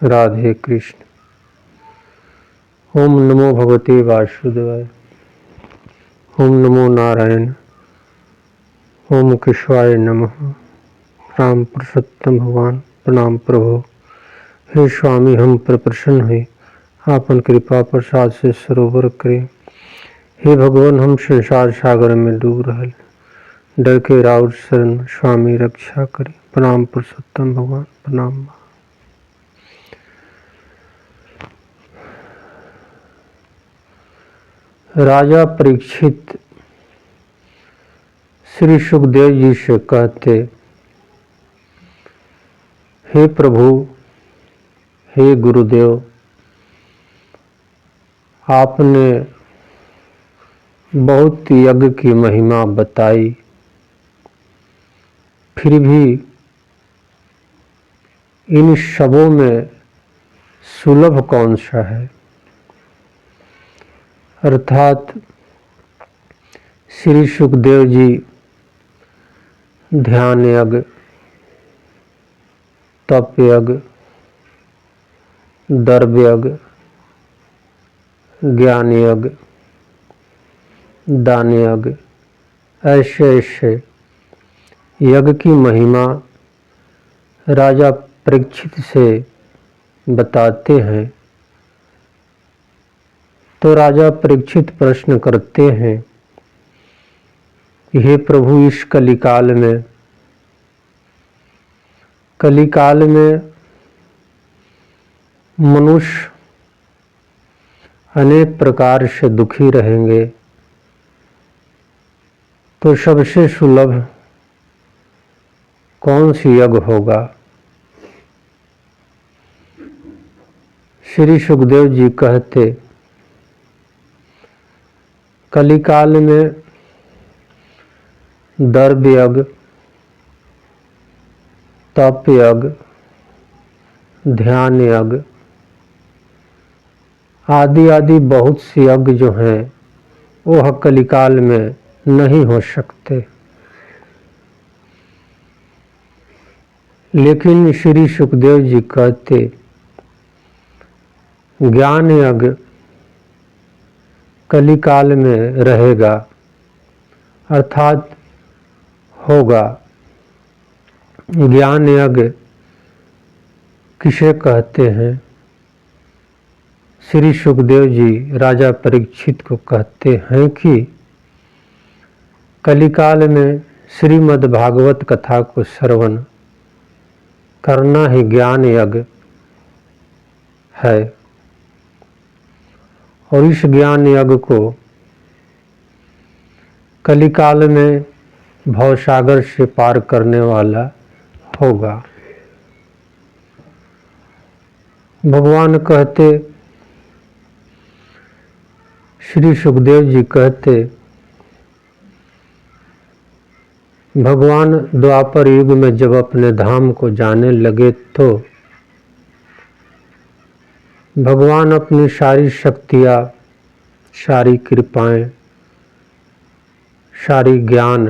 राधे कृष्ण। ओम नमो भगवते वासुदेवाय। ओम नमो नारायण। ओम केशवाय नमः। राम पुरुषोत्तम भगवान प्रणाम प्रभु। हे स्वामी, हम पर प्रसन्न हुए, आपन कृपा प्रसाद से सरोवर करें। हे भगवान, हम संसार सागर में डूब रहल, डर के राउर शरण स्वामी रक्षा करें। प्रणाम पुरुषोत्तम भगवान प्रणाम। राजा परीक्षित श्री सुखदेव जी से कहते, हे प्रभु, हे गुरुदेव, आपने बहुत यज्ञ की महिमा बताई, फिर भी इन सबों में सुलभ कौन सा है? अर्थात श्री सुखदेव जी ध्यान यज्ञ, तप यज्ञ, दर्भ यज्ञ, ज्ञान यज्ञ, दान यज्ञ, ऐसे ऐसे यज्ञ की महिमा राजा परीक्षित से बताते हैं। तो राजा परीक्षित प्रश्न करते हैं, हे प्रभु, इस कलिकाल में मनुष्य अनेक प्रकार से दुखी रहेंगे, तो सबसे सुलभ कौन सी यज्ञ होगा? श्री सुखदेव जी कहते, कलिकाल में दर्भ यज्ञ, तप यज्ञ, ध्यान यज्ञ आदि आदि बहुत से यज्ञ जो हैं वह कलिकाल में नहीं हो सकते। लेकिन श्री सुखदेव जी कहते, ज्ञान यज्ञ कलिकाल में रहेगा, अर्थात होगा। ज्ञान यज्ञ किसे कहते हैं? श्री सुखदेव जी राजा परीक्षित को कहते हैं कि कलिकाल में श्रीमद् भागवत कथा को श्रवण करना ही ज्ञान यज्ञ है, और इस ज्ञान यज्ञ को कलिकाल में भवसागर से पार करने वाला होगा। भगवान कहते, श्री सुखदेव जी कहते, भगवान द्वापर युग में जब अपने धाम को जाने लगे तो भगवान अपनी सारी शक्तियाँ, सारी कृपाएं, सारी ज्ञान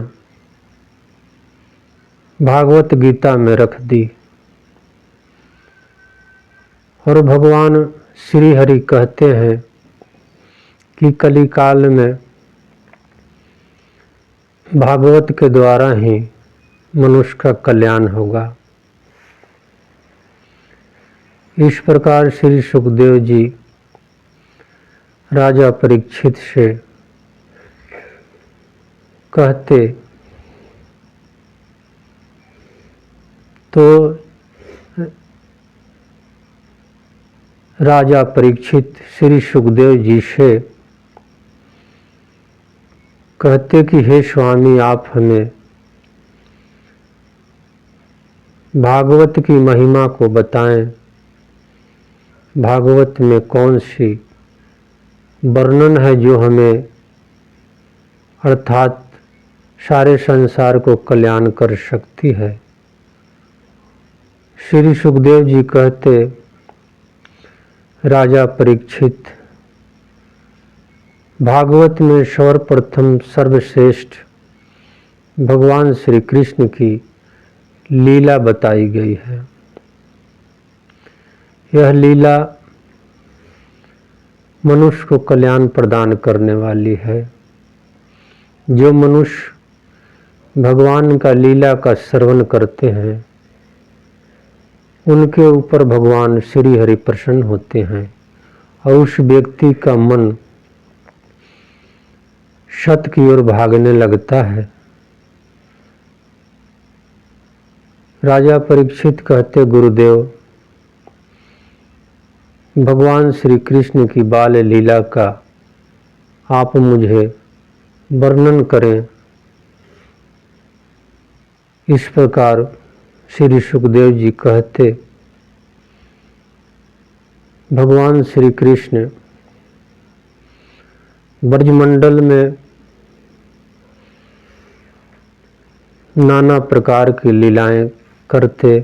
भागवत गीता में रख दी, और भगवान श्री हरि कहते हैं कि कलिकाल में भागवत के द्वारा ही मनुष्य का कल्याण होगा। इस प्रकार श्री सुखदेव जी राजा परीक्षित से कहते, तो राजा परीक्षित श्री सुखदेव जी से कहते कि हे स्वामी, आप हमें भागवत की महिमा को बताएं। भागवत में कौन सी वर्णन है जो हमें, अर्थात सारे संसार को कल्याण कर सकती है? श्री सुखदेव जी कहते, राजा परीक्षित, भागवत में सर्वप्रथम सर्वश्रेष्ठ भगवान श्री कृष्ण की लीला बताई गई है। यह लीला मनुष्य को कल्याण प्रदान करने वाली है। जो मनुष्य भगवान का लीला का श्रवण करते हैं उनके ऊपर भगवान श्री हरि प्रसन्न होते हैं और उस व्यक्ति का मन सत की ओर भागने लगता है। राजा परीक्षित कहते, गुरुदेव, भगवान श्री कृष्ण की बाल लीला का आप मुझे वर्णन करें। इस प्रकार श्री सुखदेव जी कहते, भगवान श्री कृष्ण ब्रजमंडल में नाना प्रकार की लीलाएं करते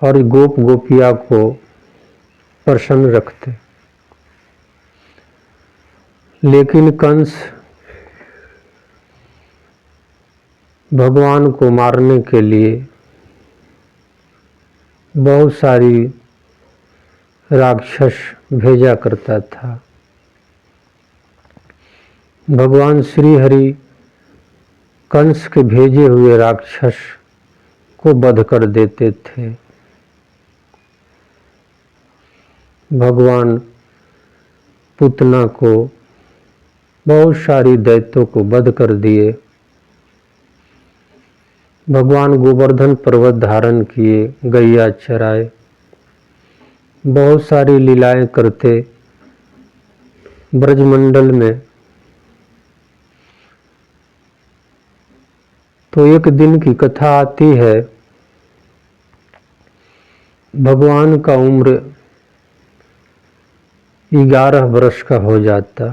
और गोप गोपिया को प्रसन्न रखते। लेकिन कंस भगवान को मारने के लिए बहुत सारी राक्षस भेजा करता था। भगवान श्री हरि कंस के भेजे हुए राक्षस को वध कर देते थे। भगवान पुतना को, बहुत सारी दैत्यों को वध कर दिए। भगवान गोवर्धन पर्वत धारण किए, गैया चराए, बहुत सारी लीलाएं करते ब्रजमंडल में। तो एक दिन की कथा आती है, भगवान का उम्र 11 वर्ष का हो जाता।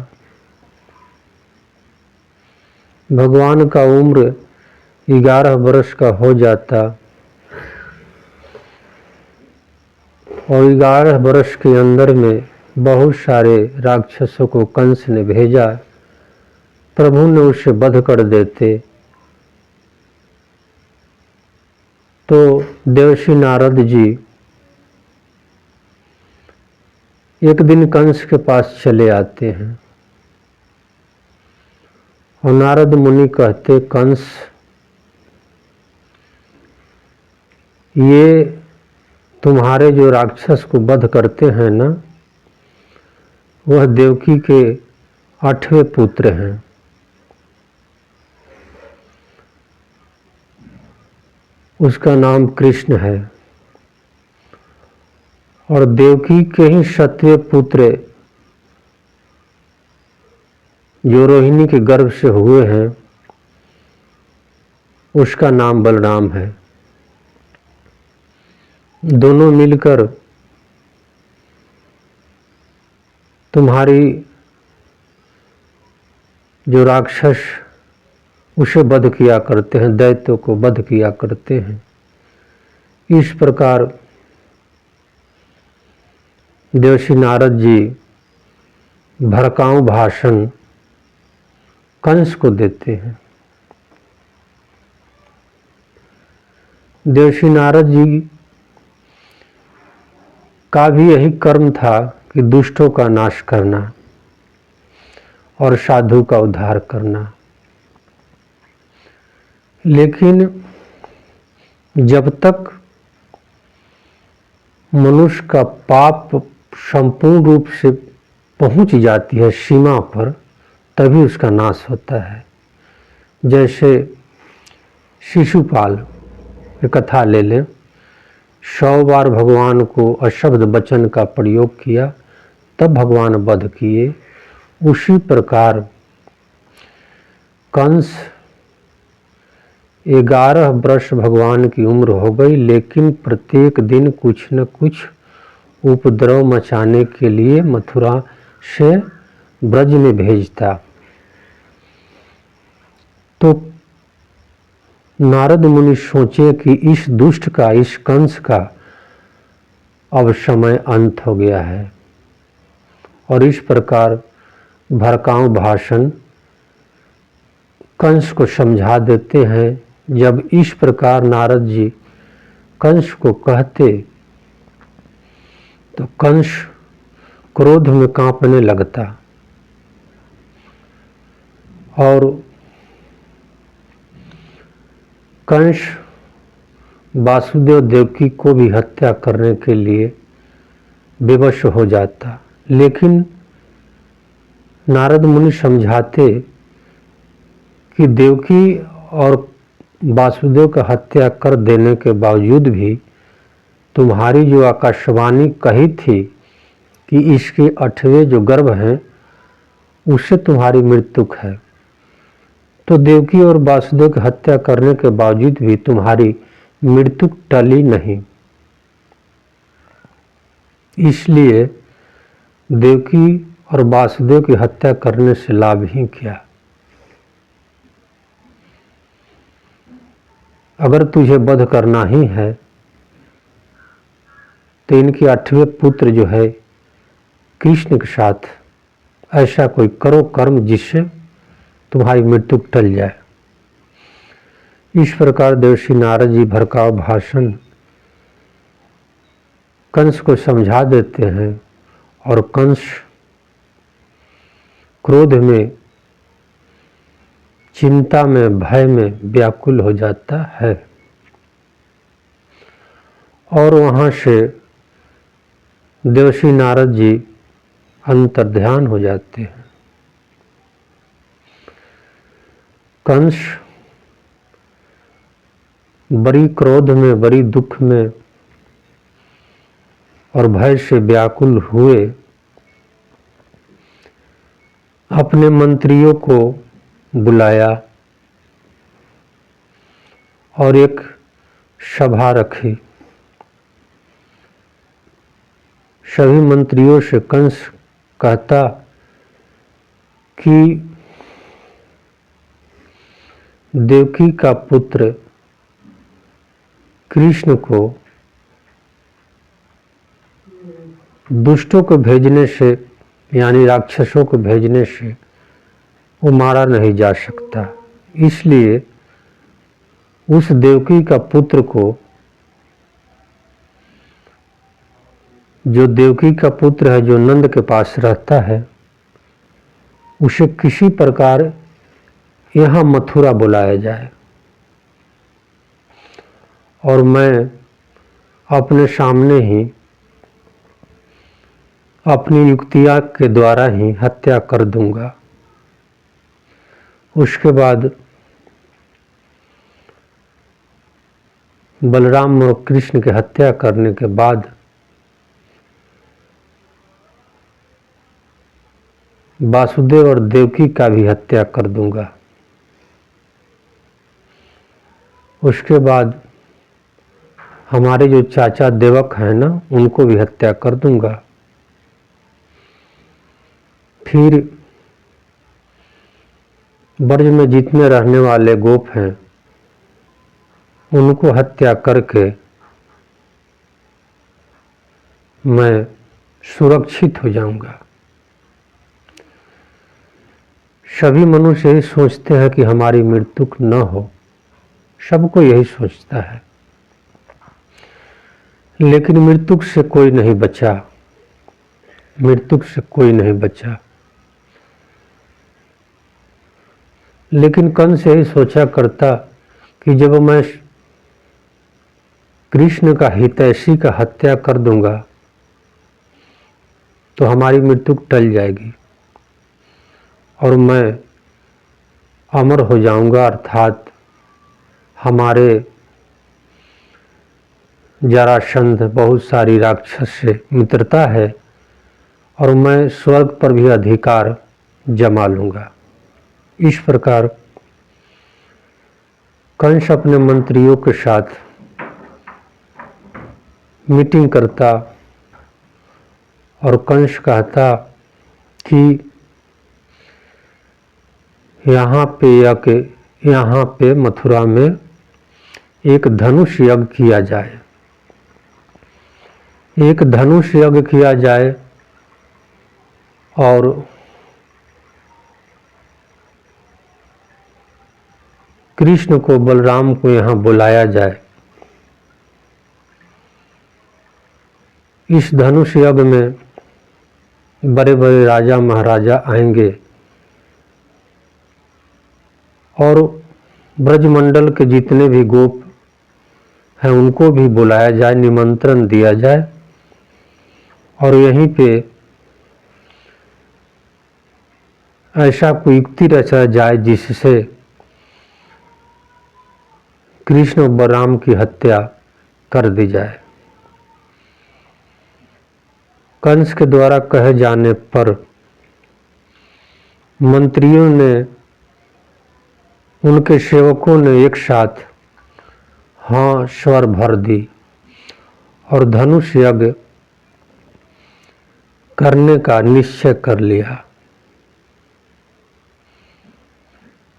भगवान का उम्र 11 वर्ष का हो जाता और 11 वर्ष के अंदर में बहुत सारे राक्षसों को कंस ने भेजा। प्रभु ने उसे वध कर देते। तो देवर्षि नारद जी एक दिन कंस के पास चले आते हैं और नारद मुनि कहते, कंस, ये तुम्हारे जो राक्षस को वध करते हैं ना, वह देवकी के 8वें पुत्र हैं। उसका नाम कृष्ण है और देवकी के ही 7वें पुत्र जो रोहिणी के गर्भ से हुए हैं, उसका नाम बलराम है। दोनों मिलकर तुम्हारी जो राक्षस उसे वध किया करते हैं, दैत्यों को वध किया करते हैं। इस प्रकार देवर्षि नारद जी भड़काऊ भाषण कंस को देते हैं। देवर्षि नारद जी का भी यही कर्म था कि दुष्टों का नाश करना और साधु का उद्धार करना। लेकिन जब तक मनुष्य का पाप संपूर्ण रूप से पहुंच जाती है सीमा पर, तभी उसका नाश होता है। जैसे शिशुपाल की कथा ले लें, 100 बार भगवान को अशब्द वचन का प्रयोग किया तब भगवान वध किए। उसी प्रकार कंस 11 वर्ष भगवान की उम्र हो गई, लेकिन प्रत्येक दिन कुछ न कुछ उपद्रव मचाने के लिए मथुरा से ब्रज में भेजता। तो नारद मुनि सोचे कि इस दुष्ट का, इस कंस का अब समय अंत हो गया है, और इस प्रकार भड़काऊ भाषण कंस को समझा देते हैं। जब इस प्रकार नारद जी कंस को कहते तो कंस क्रोध में कांपने लगता और कंस वासुदेव देवकी को भी हत्या करने के लिए विवश हो जाता। लेकिन नारद मुनि समझाते कि देवकी और वासुदेव का हत्या कर देने के बावजूद भी तुम्हारी जो आकाशवाणी कही थी कि इसके 8वें जो गर्भ हैं उससे तुम्हारी मृत्यु है, तो देवकी और वासुदेव की हत्या करने के बावजूद भी तुम्हारी मृत्यु टली नहीं। इसलिए देवकी और वासुदेव की हत्या करने से लाभ ही क्या। अगर तुझे वध करना ही है तो इनके 8वें पुत्र जो है कृष्ण के साथ ऐसा कोई करो कर्म जिससे तुम्हारी मृत्यु टल जाए। इस प्रकार देवर्षि नारद जी भड़काऊ भाषण कंस को समझा देते हैं और कंस क्रोध में, चिंता में, भय में व्याकुल हो जाता है और वहां से देवर्षि नारद जी अंतर्ध्यान हो जाते हैं। कंस बड़ी क्रोध में, बड़ी दुख में और भय से व्याकुल हुए अपने मंत्रियों को बुलाया और एक सभा रखी। सभी मंत्रियों से कंस कहता कि देवकी का पुत्र कृष्ण को दुष्टों को भेजने से, यानी राक्षसों को भेजने से वो मारा नहीं जा सकता। इसलिए उस देवकी का पुत्र को, जो देवकी का पुत्र है, जो नंद के पास रहता है, उसे किसी प्रकार यहाँ मथुरा बुलाया जाए और मैं अपने सामने ही अपनी युक्तियाँ के द्वारा ही हत्या कर दूंगा। उसके बाद बलराम और कृष्ण की हत्या करने के बाद वासुदेव और देवकी का भी हत्या कर दूंगा। उसके बाद हमारे जो चाचा देवक हैं ना, उनको भी हत्या कर दूंगा। फिर ब्रज में जितने रहने वाले गोप हैं उनको हत्या करके मैं सुरक्षित हो जाऊंगा। सभी मनुष्य यही सोचते हैं कि हमारी मृत्यु न हो, सबको यही सोचता है, लेकिन मृत्यु से कोई नहीं बचा, मृत्यु से कोई नहीं बचा। लेकिन कंस यही सोचा करता कि जब मैं कृष्ण का हितैषी का हत्या कर दूंगा तो हमारी मृत्यु टल जाएगी और मैं अमर हो जाऊंगा, अर्थात हमारे जरासंध बहुत सारी राक्षस से मित्रता है और मैं स्वर्ग पर भी अधिकार जमा लूंगा। इस प्रकार कंस अपने मंत्रियों के साथ मीटिंग करता और कंस कहता कि यहाँ पे मथुरा में एक धनुष यज्ञ किया जाए, एक धनुष यज्ञ किया जाए और कृष्ण को, बलराम को यहाँ बुलाया जाए। इस धनुष यज्ञ में बड़े बड़े राजा महाराजा आएंगे और ब्रजमंडल के जितने भी गोप हैं उनको भी बुलाया जाए, निमंत्रण दिया जाए और यहीं पे ऐसा कोई युक्ति रचा जाए जिससे कृष्ण और बलराम की हत्या कर दी जाए। कंस के द्वारा कहे जाने पर मंत्रियों ने, उनके सेवकों ने एक साथ हाँ स्वर भर दी और धनुष यज्ञ करने का निश्चय कर लिया।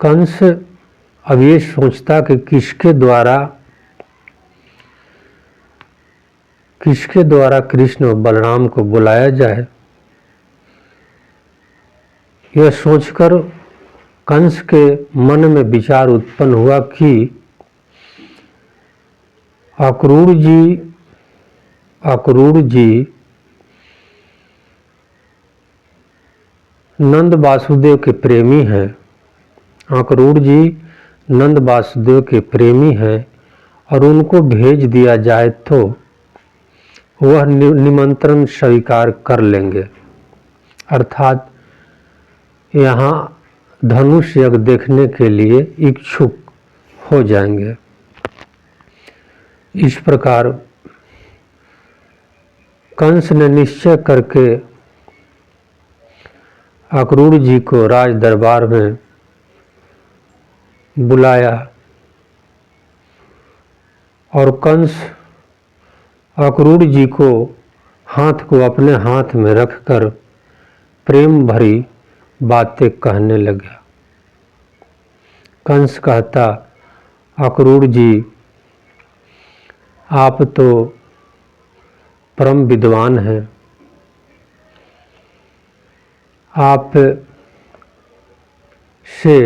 कंस अब ये सोचता कि किसके द्वारा कृष्ण और बलराम को बुलाया जाए। यह सोचकर कंस के मन में विचार उत्पन्न हुआ कि अक्रूर जी नंद वासुदेव के प्रेमी हैं। अक्रूर जी नंद वासुदेव के प्रेमी हैं और उनको भेज दिया जाए तो वह निमंत्रण स्वीकार कर लेंगे, अर्थात यहाँ धनुष यज्ञ देखने के लिए इच्छुक हो जाएंगे। इस प्रकार कंस ने निश्चय करके अक्रूर जी को राज दरबार में बुलाया और कंस अक्रूर जी को अपने हाथ में रखकर प्रेम भरी बातें कहने लगा। कंस कहता, अक्रूर जी आप तो परम विद्वान हैं, आप से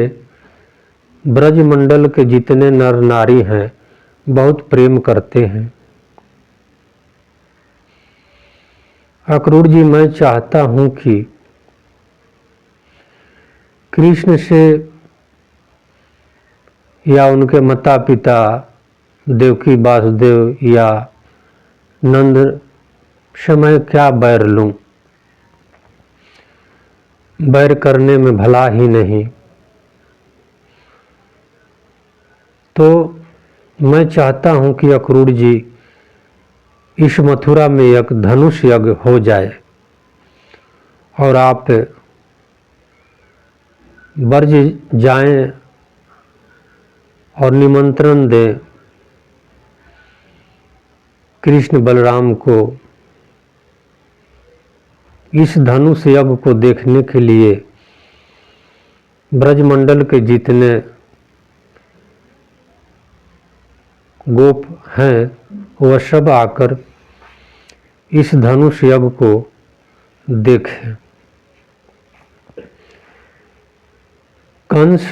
ब्रजमंडल के जितने नर नारी हैं बहुत प्रेम करते हैं। अक्रूर जी मैं चाहता हूं कि कृष्ण से या उनके माता पिता देवकी वासुदेव या नंद से मैं क्या बैर लूं, बैर करने में भला ही नहीं। तो मैं चाहता हूं कि अक्रूर जी इस मथुरा में एक धनुष यज्ञ हो जाए और आप ब्रज जाएं और निमंत्रण दें कृष्ण बलराम को इस धनुष यज्ञ को देखने के लिए। ब्रजमंडल के जितने गोप हैं वह सब आकर इस धनुष यज्ञ को देखें। कंस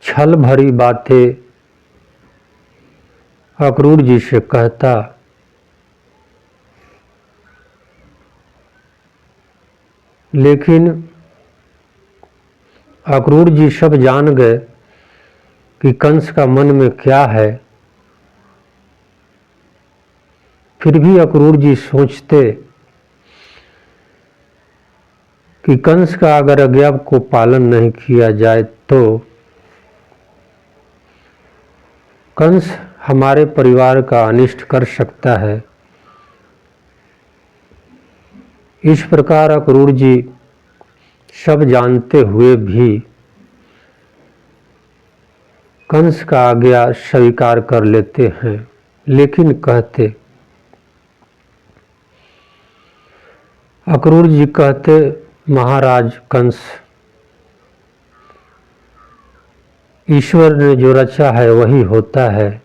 छल भरी बातें अक्रूर जी से कहता, लेकिन अक्रूर जी सब जान गए कि कंस का मन में क्या है। फिर भी अक्रूर जी सोचते कि कंस का अगर आज्ञा को पालन नहीं किया जाए तो कंस हमारे परिवार का अनिष्ट कर सकता है। इस प्रकार अक्रूर जी सब जानते हुए भी कंस का आज्ञा स्वीकार कर लेते हैं, लेकिन कहते, अक्रूर जी कहते, महाराज कंस, ईश्वर ने जो रचा है वही होता है,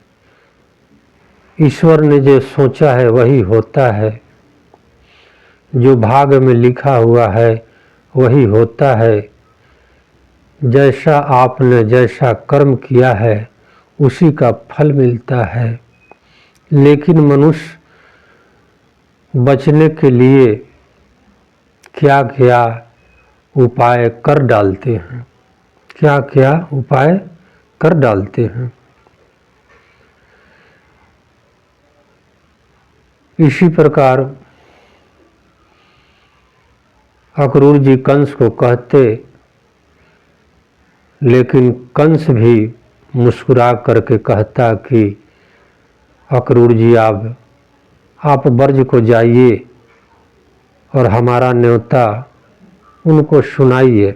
ईश्वर ने जो सोचा है वही होता है, जो भाग में लिखा हुआ है वही होता है। जैसा आपने जैसा कर्म किया है उसी का फल मिलता है। लेकिन मनुष्य बचने के लिए क्या क्या उपाय कर डालते हैं, क्या क्या उपाय कर डालते हैं। इसी प्रकार अक्रूर जी कंस को कहते, लेकिन कंस भी मुस्कुरा करके कहता कि अक्रूर जी आप ब्रज को जाइए और हमारा न्योता उनको सुनाइए।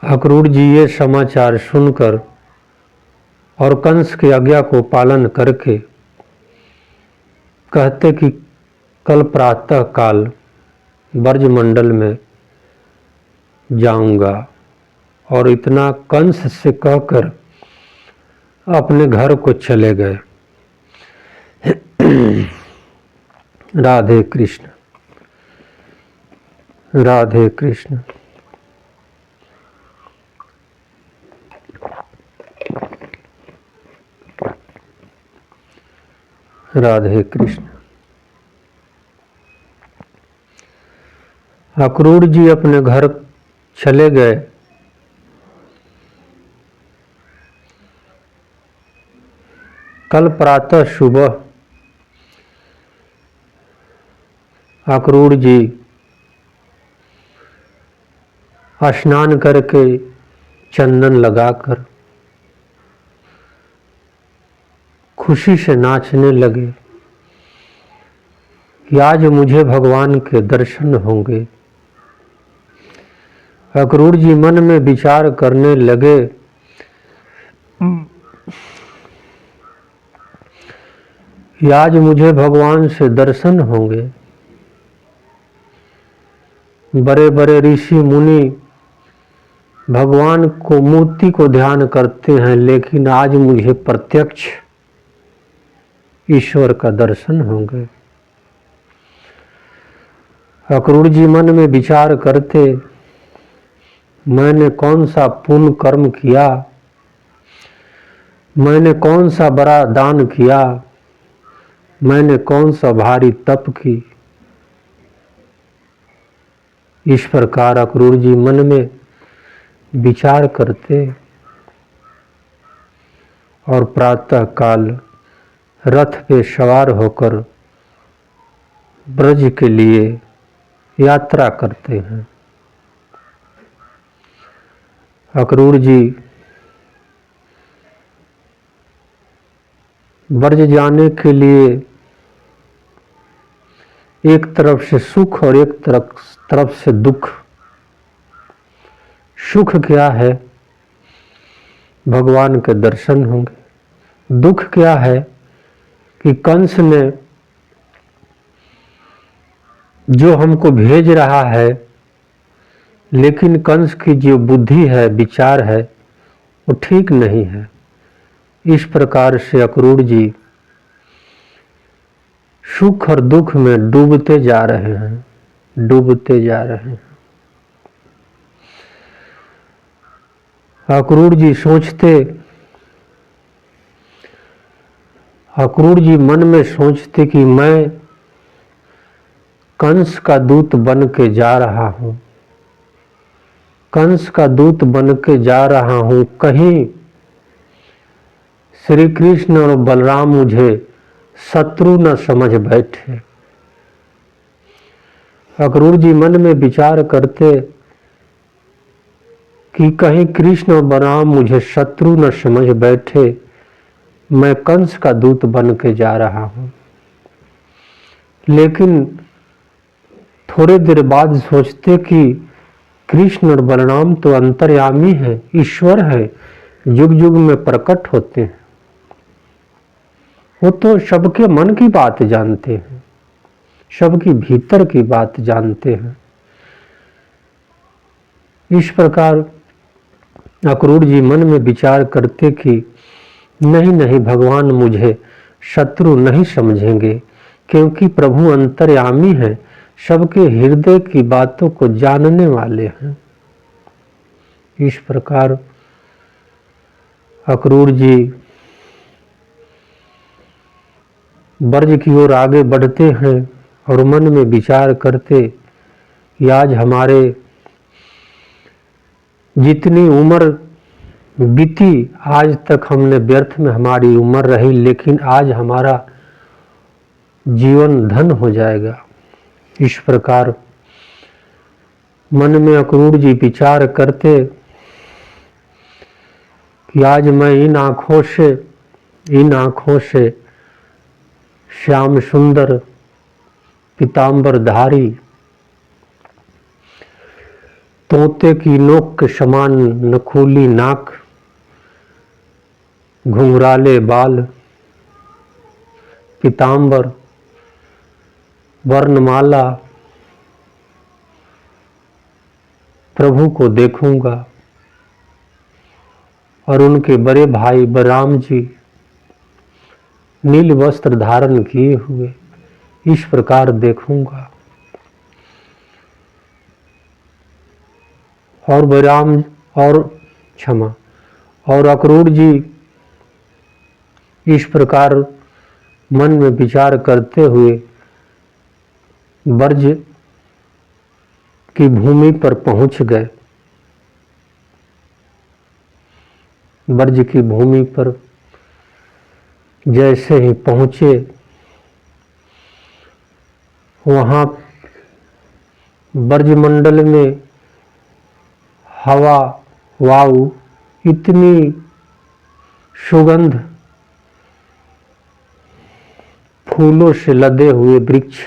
अक्रूर जी ये समाचार सुनकर और कंस की आज्ञा को पालन करके कहते कि कल प्रातः काल ब्रजमंडल में जाऊंगा, और इतना कंस से कहकर अपने घर को चले गए। राधे कृष्ण, राधे कृष्ण। राधे कृष्ण। अक्रूर जी अपने घर चले गए। कल प्रातः सुबह अक्रूर जी स्नान करके चंदन लगाकर खुशी से नाचने लगे कि आज मुझे भगवान के दर्शन होंगे। अक्रूर जी मन में विचार करने लगे कि आज मुझे भगवान से दर्शन होंगे। बड़े बड़े ऋषि मुनि भगवान को मूर्ति को ध्यान करते हैं, लेकिन आज मुझे प्रत्यक्ष ईश्वर का दर्शन होंगे। अक्रूर जी मन में विचार करते, मैंने कौन सा पुण्य कर्म किया, मैंने कौन सा बड़ा दान किया, मैंने कौन सा भारी तप की। इस प्रकार अक्रूर जी मन में विचार करते और प्रातः काल रथ पे सवार होकर ब्रज के लिए यात्रा करते हैं। अक्रूर जी ब्रज जाने के लिए एक तरफ से सुख और एक तरफ से दुख। सुख क्या है, भगवान के दर्शन होंगे। दुख क्या है कि कंस ने जो हमको भेज रहा है, लेकिन कंस की जो बुद्धि है, विचार है, वो ठीक नहीं है। इस प्रकार से अक्रूर जी सुख और दुख में डूबते जा रहे हैं, डूबते जा रहे हैं। अक्रूर जी सोचते, अक्रूर जी मन में सोचते कि मैं कंस का दूत बन के जा रहा हूं, कंस का दूत बन के जा रहा हूं, कहीं श्री कृष्ण और बलराम मुझे शत्रु न समझ बैठे। अक्रूर जी मन में विचार करते कि कहीं कृष्ण और बलराम मुझे शत्रु न समझ बैठे, मैं कंस का दूत बन के जा रहा हूं। लेकिन थोड़े देर बाद सोचते कि कृष्ण और बलराम तो अंतर्यामी है, ईश्वर है, युग युग में प्रकट होते हैं, वो तो सबके मन की बात जानते हैं, सबकी भीतर की बात जानते हैं। इस प्रकार अक्रूर जी मन में विचार करते कि नहीं नहीं, भगवान मुझे शत्रु नहीं समझेंगे, क्योंकि प्रभु अंतर्यामी है, सबके हृदय की बातों को जानने वाले हैं। इस प्रकार अक्रूर जी ब्रज की ओर आगे बढ़ते हैं और मन में विचार करते कि आज हमारे जितनी उम्र बीती, आज तक हमने व्यर्थ में हमारी उम्र रही, लेकिन आज हमारा जीवन धन हो जाएगा। इस प्रकार मन में अक्रूर जी विचार करते कि आज मैं इन आँखों से श्याम सुंदर पीताम्बरधारी तोते की नोक के समान नखूली नाक, घुंघराले बाल, पीताम्बर, वर्णमाला प्रभु को देखूंगा और उनके बड़े भाई बलराम जी नील वस्त्र धारण किए हुए इस प्रकार देखूंगा। और बलराम और अक्रूर जी इस प्रकार मन में विचार करते हुए ब्रज की भूमि पर पहुंच गए। ब्रज की भूमि पर जैसे ही पहुंचे, वहां ब्रजमंडल में हवा वायु इतनी सुगंध, फूलों से लदे हुए वृक्ष,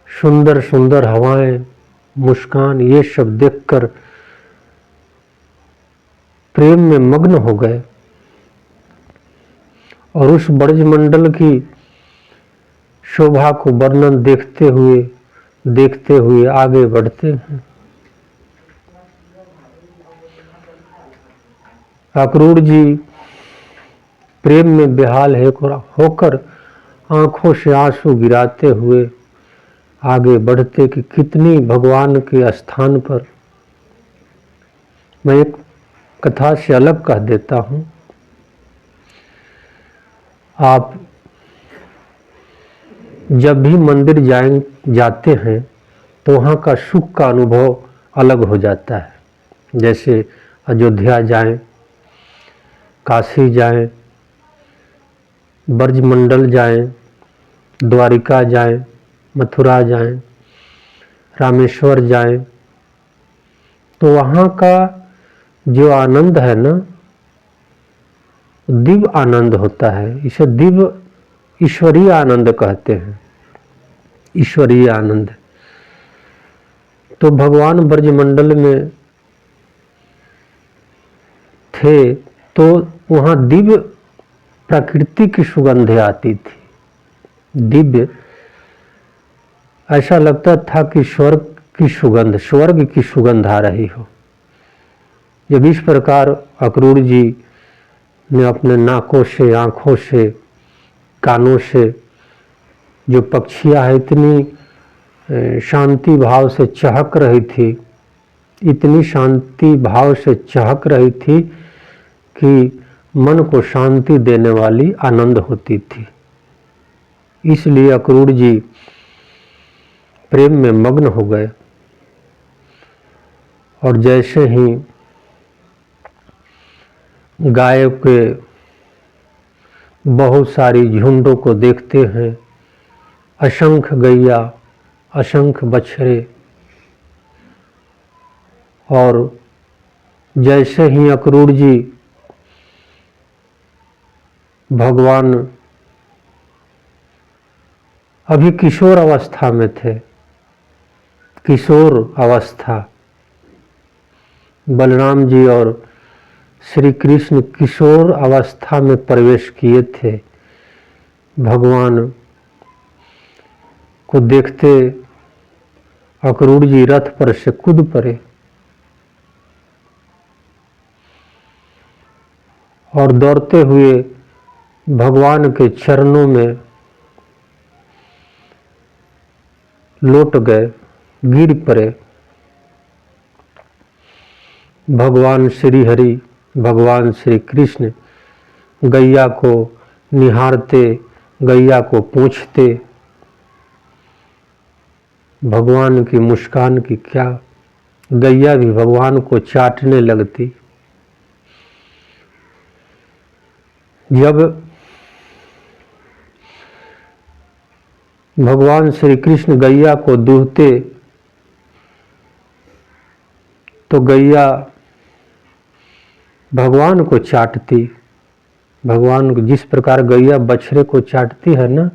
सुंदर सुंदर हवाएं, मुस्कान, ये सब देखकर प्रेम में मग्न हो गए और उस ब्रजमंडल की शोभा को वर्णन देखते हुए आगे बढ़ते हैं। अक्रूर जी प्रेम में बेहाल होकर आंखों से आंसू गिराते हुए आगे बढ़ते कि कितनी भगवान के स्थान पर। मैं एक कथा से अलग कह देता हूं। आप जब भी मंदिर जाते हैं तो वहाँ का सुख का अनुभव अलग हो जाता है। जैसे अयोध्या जाएं, काशी जाएं, ब्रजमंडल जाएं, द्वारिका जाएं, मथुरा जाएं, रामेश्वर जाएं, तो वहाँ का जो आनंद है ना, दिव्य आनंद होता है। इसे दिव्य ईश्वरीय आनंद कहते हैं, ईश्वरीय आनंद। तो भगवान ब्रजमंडल में थे तो वहाँ दिव्य प्रकृति की सुगंधें आती थी, दिव्य। ऐसा लगता था कि स्वर्ग की सुगंध आ रही हो। जब इस प्रकार अक्रूर जी ने अपने नाकों से, आँखों से, कानों से जो पक्षियाँ है इतनी शांति भाव से चहक रही थी, इतनी शांति भाव से चहक रही थी कि मन को शांति देने वाली आनंद होती थी। इसलिए अक्रूर जी प्रेम में मग्न हो गए और जैसे ही गायों के बहुत सारी झुंडों को देखते हैं, असंख्य गैया, असंख्य बछड़े, और जैसे ही अक्रूर जी भगवान अभी किशोर अवस्था में थे, किशोर अवस्था, बलराम जी और श्री कृष्ण किशोर अवस्था में प्रवेश किए थे। भगवान को देखते अक्रूर जी रथ पर से कूद पड़े और दौड़ते हुए भगवान के चरणों में लौट गए, गिर पड़े। भगवान श्री हरि, भगवान श्री कृष्ण गैया को निहारते, गैया को पूछते। भगवान की मुस्कान की क्या, गैया भी भगवान को चाटने लगती। जब भगवान श्री कृष्ण गैया को दूहते तो गैया भगवान को चाटती। भगवान को जिस प्रकार गैया बछड़े को चाटती है ना,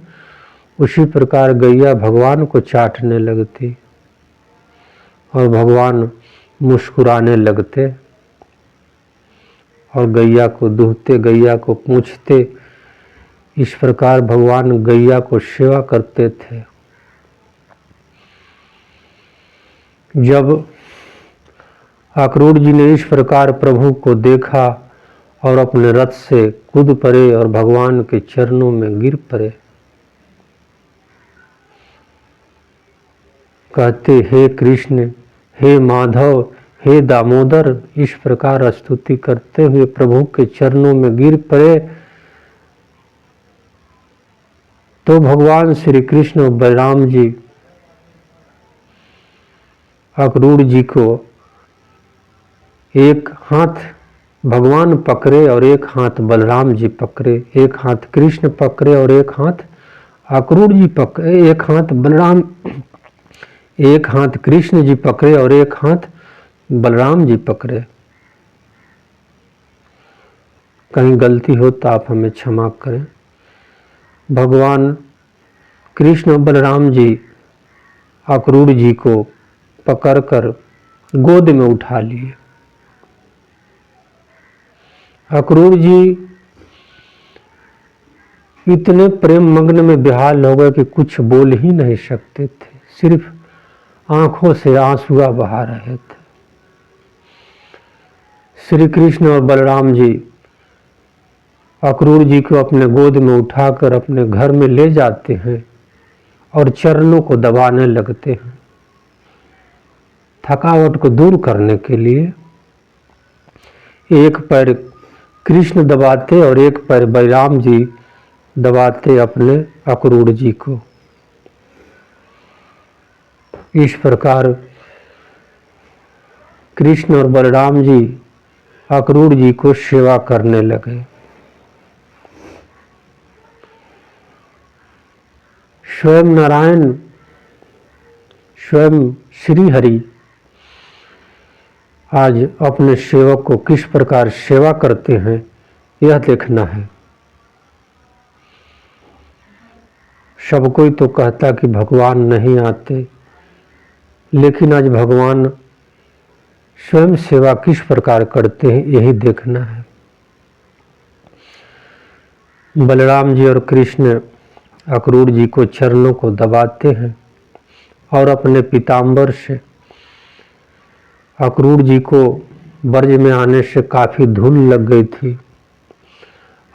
उसी प्रकार गैया भगवान को चाटने लगती और भगवान मुस्कुराने लगते और गैया को दूहते, गैया को पूछते। इस प्रकार भगवान गैया को सेवा करते थे। जब अक्रूर जी ने इस प्रकार प्रभु को देखा और अपने रथ से कूद पड़े और भगवान के चरणों में गिर पड़े। कहते, हे कृष्ण, हे माधव, हे दामोदर, इस प्रकार स्तुति करते हुए प्रभु के चरणों में गिर पड़े। तो भगवान श्री कृष्ण और बलराम जी अक्रूर जी को एक हाथ भगवान पकड़े और एक हाथ बलराम जी पकड़े, एक हाथ कृष्ण पकड़े और एक हाथ अक्रूर जी पकड़े, एक हाथ बलराम, एक हाथ कृष्ण जी पकड़े और एक हाथ बलराम जी पकड़े। कहीं गलती हो तो आप हमें क्षमा करें। भगवान कृष्ण और बलराम जी अक्रूर जी को पकड़कर गोद में उठा लिए। अक्रूर जी इतने प्रेम मग्न में बेहाल हो गए कि कुछ बोल ही नहीं सकते थे, सिर्फ आंखों से आंसुआ बहा रहे थे। श्री कृष्ण और बलराम जी अक्रूर जी को अपने गोद में उठाकर अपने घर में ले जाते हैं और चरणों को दबाने लगते हैं थकावट को दूर करने के लिए। एक पैर कृष्ण दबाते और एक पैर बलराम जी दबाते अपने अक्रूर जी को। इस प्रकार कृष्ण और बलराम जी अक्रूर जी को सेवा करने लगे। स्वयं नारायण, स्वयं श्री हरि आज अपने सेवक को किस प्रकार सेवा करते हैं, यह देखना है। सब कोई तो कहता कि भगवान नहीं आते, लेकिन आज भगवान स्वयं सेवा किस प्रकार करते हैं, यही देखना है। बलराम जी और कृष्ण अक्रूर जी को चरणों को दबाते हैं और अपने पीताम्बर से अक्रूर जी को ब्रज में आने से काफ़ी धूल लग गई थी।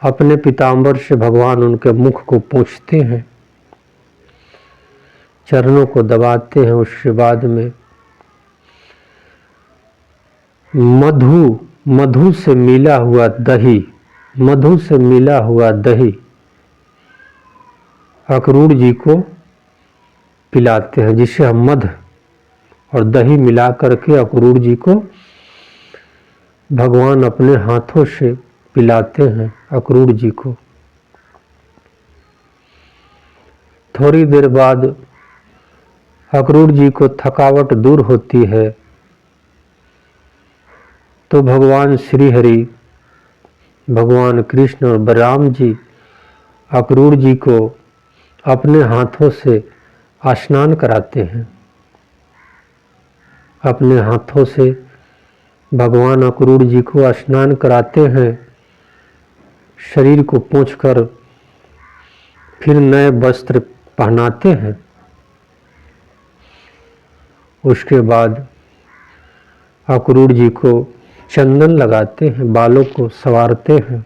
अपने पीताम्बर से भगवान उनके मुख को पोंछते हैं, चरणों को दबाते हैं। उसके बाद में मधु से मिला हुआ दही, मधु से मिला हुआ दही अक्रूर जी को पिलाते हैं, जिसे हम मध और दही मिला करके अक्रूर जी को भगवान अपने हाथों से पिलाते हैं अक्रूर जी को। थोड़ी देर बाद अक्रूर जी को थकावट दूर होती है तो भगवान श्री हरि, भगवान कृष्ण और बलराम जी अक्रूर जी को अपने हाथों से स्नान कराते हैं। अपने हाथों से भगवान अक्रूर जी को स्नान कराते हैं, शरीर को पोंछकर फिर नए वस्त्र पहनाते हैं। उसके बाद अक्रूर जी को चंदन लगाते हैं, बालों को संवारते हैं।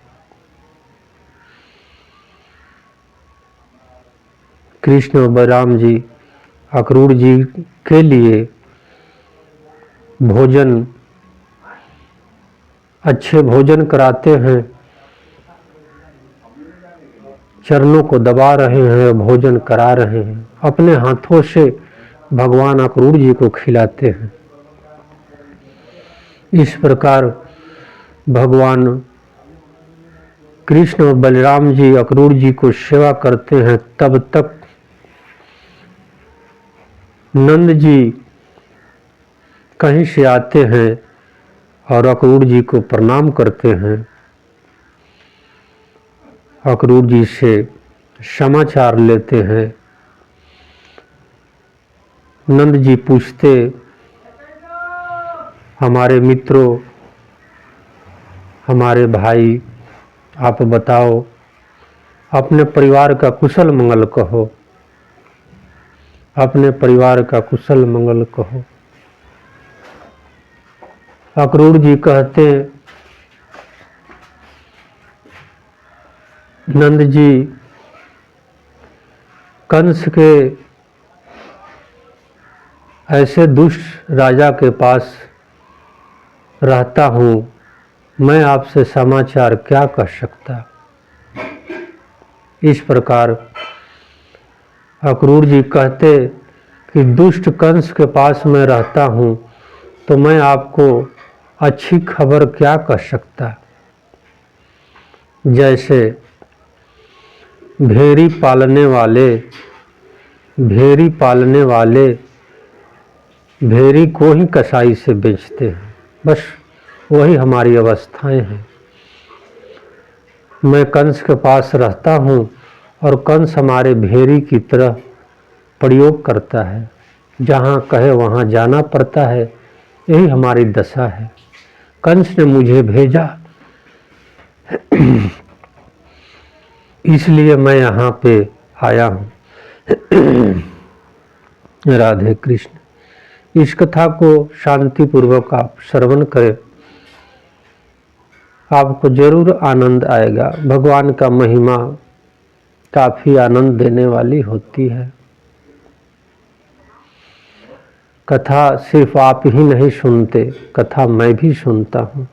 कृष्ण और बलराम जी अक्रूर जी के लिए अच्छे भोजन कराते हैं चरणों को दबा रहे हैं, भोजन करा रहे हैं, अपने हाथों से भगवान अक्रूर जी को खिलाते हैं। इस प्रकार भगवान कृष्ण और बलराम जी अक्रूर जी को सेवा करते हैं। तब तक नंद जी कहीं से आते हैं और अक्रूर जी को प्रणाम करते हैं। अक्रूर जी से समाचार लेते हैं। नंद जी पूछते, हमारे मित्रों, हमारे भाई, आप बताओ, अपने परिवार का कुशल मंगल कहो, अपने परिवार का कुशल मंगल कहो। अक्रूर जी कहते, नंद जी, कंस के ऐसे दुष्ट राजा के पास रहता हूँ, मैं आपसे समाचार क्या कह सकता। इस प्रकार अक्रूर जी कहते कि दुष्ट कंस के पास मैं रहता हूँ तो मैं आपको अच्छी खबर क्या कह सकता। जैसे भेड़ी पालने वाले भेड़ी को ही कसाई से बेचते हैं, बस वही हमारी अवस्थाएं हैं। मैं कंस के पास रहता हूँ और कंस हमारे भेड़ी की तरह प्रयोग करता है, जहाँ कहे वहाँ जाना पड़ता है। यही हमारी दशा है। कंस ने मुझे भेजा इसलिए मैं यहाँ पे आया हूँ। राधे कृष्ण। इस कथा को शांतिपूर्वक आप श्रवण करें, आपको जरूर आनंद आएगा। भगवान का महिमा काफी आनंद देने वाली होती है। कथा सिर्फ आप ही नहीं सुनते, कथा मैं भी सुनता हूँ।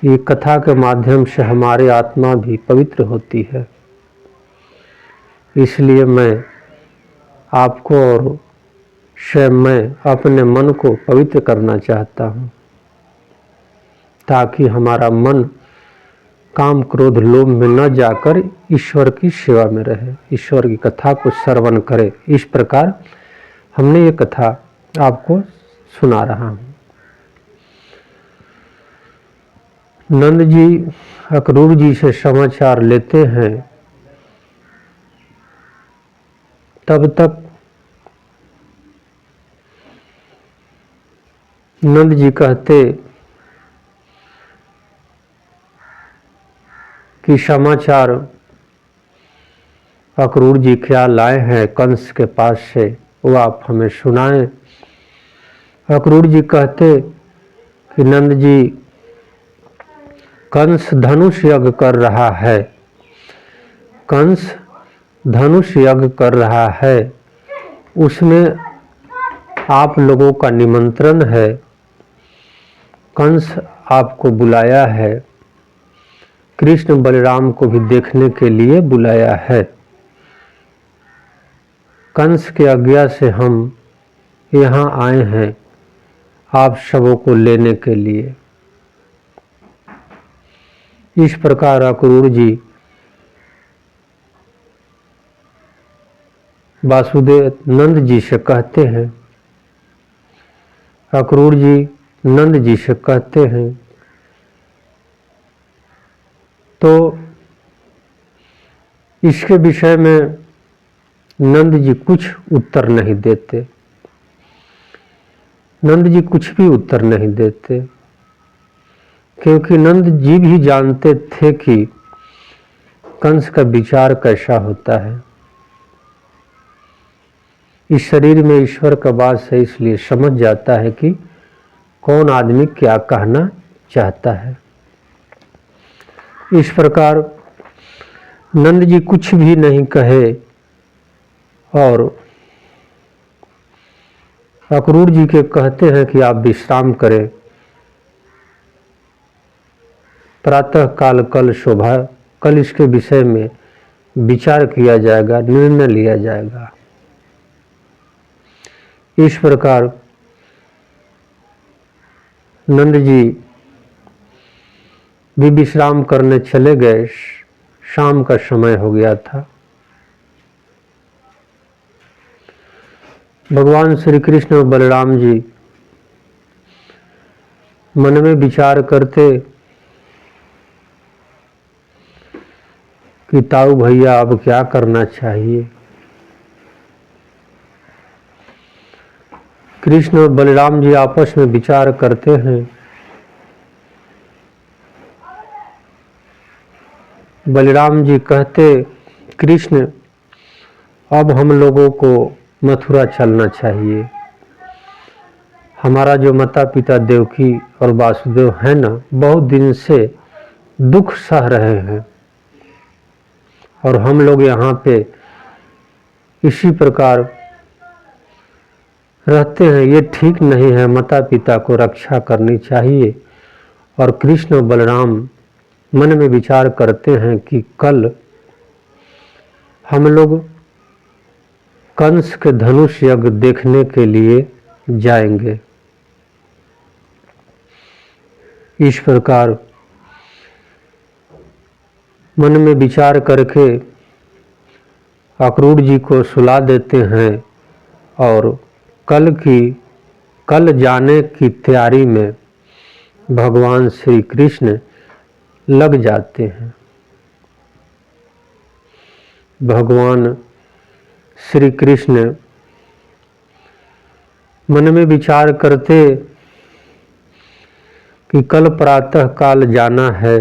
ये कथा के माध्यम से हमारी आत्मा भी पवित्र होती है। इसलिए मैं आपको और स्वयं मैं अपने मन को पवित्र करना चाहता हूँ, ताकि हमारा मन काम क्रोध लोभ में न जाकर ईश्वर की सेवा में रहे, ईश्वर की कथा को श्रवण करे। इस प्रकार हमने ये कथा आपको सुना रहा हूँ। नंद जी अक्रूर जी से समाचार लेते हैं। तब तक नंद जी कहते कि समाचार अक्रूर जी क्या लाए हैं कंस के पास से, वो आप हमें सुनाएं। अक्रूर जी कहते कि नंद जी, कंस धनुष यज्ञ कर रहा है, कंस धनुष यज्ञ कर रहा है, उसमें आप लोगों का निमंत्रण है, कंस आपको बुलाया है, कृष्ण बलराम को भी देखने के लिए बुलाया है। कंस के आज्ञा से हम यहाँ आए हैं आप सबों को लेने के लिए। इस प्रकार अक्रूर जी वासुदेव नंद जी से कहते हैं, अक्रूर जी नंद जी से कहते हैं, तो इसके विषय में नंद जी कुछ उत्तर नहीं देते। नंद जी कुछ भी उत्तर नहीं देते, क्योंकि नंद जी भी जानते थे कि कंस का विचार कैसा होता है। इस शरीर में ईश्वर का वास है, इसलिए समझ जाता है कि कौन आदमी क्या कहना चाहता है। इस प्रकार नंद जी कुछ भी नहीं कहे और अक्रूर जी के कहते हैं कि आप विश्राम करें, प्रातः काल कल शोभा कल इसके विषय में विचार किया जाएगा, निर्णय लिया जाएगा। इस प्रकार नंद जी भी विश्राम करने चले गए। शाम का समय हो गया था। भगवान श्री कृष्ण और बलराम जी मन में विचार करते कि ताऊ भैया अब क्या करना चाहिए। कृष्ण और बलराम जी आपस में विचार करते हैं। बलराम जी कहते, कृष्ण अब हम लोगों को मथुरा चलना चाहिए। हमारा जो माता पिता देवकी और वासुदेव है ना, बहुत दिन से दुख सह रहे हैं और हम लोग यहाँ पे इसी प्रकार रहते हैं। ये ठीक नहीं है, माता पिता को रक्षा करनी चाहिए। और कृष्ण और बलराम मन में विचार करते हैं कि कल हम लोग कंस के धनुष यज्ञ देखने के लिए जाएंगे। इस प्रकार मन में विचार करके अक्रूर जी को सुला देते हैं और कल जाने की तैयारी में भगवान श्री कृष्ण लग जाते हैं। भगवान श्री कृष्ण मन में विचार करते कि कल प्रातः काल जाना है,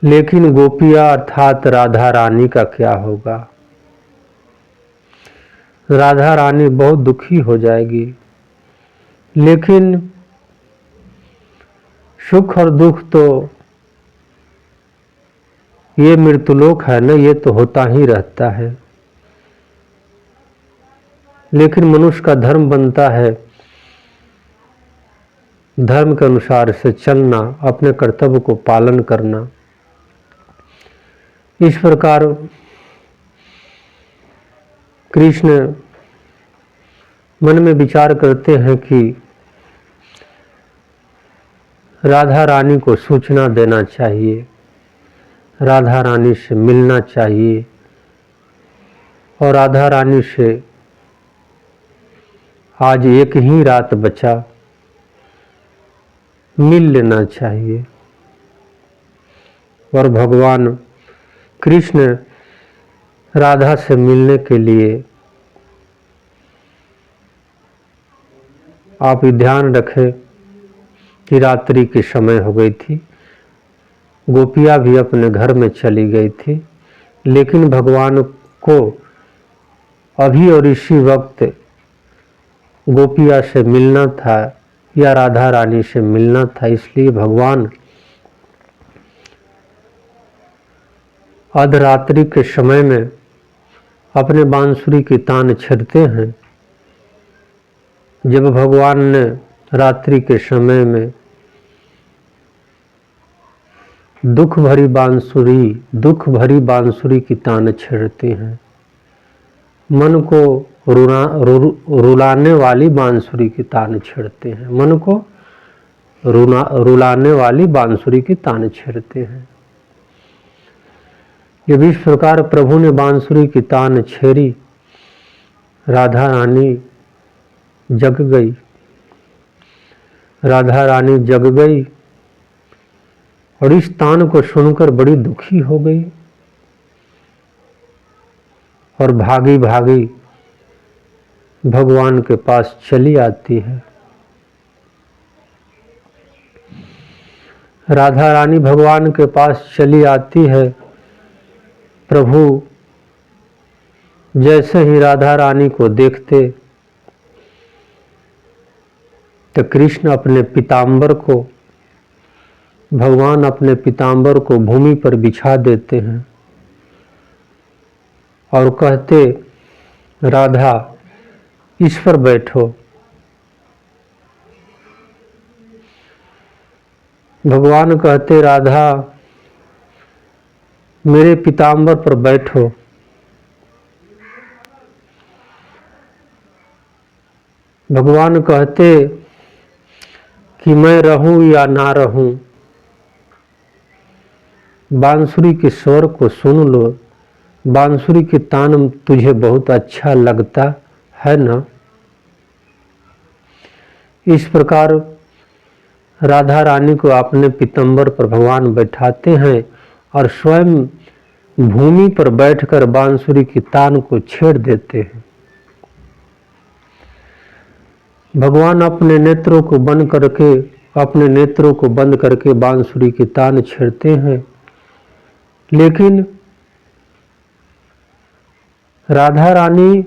लेकिन गोपिया अर्थात राधा रानी का क्या होगा। राधा रानी बहुत दुखी हो जाएगी। लेकिन सुख और दुख तो ये मृत्युलोक है ना, ये तो होता ही रहता है। लेकिन मनुष्य का धर्म बनता है धर्म के अनुसार से चलना, अपने कर्तव्य को पालन करना। इस प्रकार कृष्ण मन में विचार करते हैं कि राधा रानी को सूचना देना चाहिए, राधा रानी से मिलना चाहिए और राधा रानी से आज एक ही रात बचा, मिल लेना चाहिए। और भगवान कृष्ण राधा से मिलने के लिए, आप ध्यान रखें कि रात्रि के समय हो गई थी, गोपियाँ भी अपने घर में चली गई थी। लेकिन भगवान को अभी और इसी वक्त गोपिया से मिलना था या राधा रानी से मिलना था। इसलिए भगवान अर्धरात्रि के समय में अपने बांसुरी की तान छेड़ते हैं। जब भगवान ने रात्रि के समय में दुख भरी बांसुरी की तान छेड़ते हैं, मन को रुलाने वाली बांसुरी की तान छेड़ते हैं, मन को रुलाने वाली बांसुरी की तान छेड़ते हैं। जब इस प्रकार प्रभु ने बांसुरी की तान छेड़ी, राधा रानी जग गई। राधा रानी जग गई और इस तान को सुनकर बड़ी दुखी हो गई और भागी भागी भगवान के पास चली आती है। राधा रानी भगवान के पास चली आती है। प्रभु जैसे ही राधा रानी को देखते तो कृष्ण अपने पीताम्बर को, भगवान अपने पीताम्बर को भूमि पर बिछा देते हैं और कहते, राधा इस पर बैठो। भगवान कहते राधा मेरे पीताम्बर पर बैठो। भगवान कहते कि मैं रहूं या ना रहूं, बांसुरी के स्वर को सुन लो। बांसुरी के तान तुझे बहुत अच्छा लगता है ना। इस प्रकार राधा रानी को अपने पीताम्बर पर भगवान बैठाते हैं और स्वयं भूमि पर बैठकर बांसुरी की तान को छेड़ देते हैं। भगवान अपने नेत्रों को बंद करके बांसुरी की तान छेड़ते हैं, लेकिन राधा रानी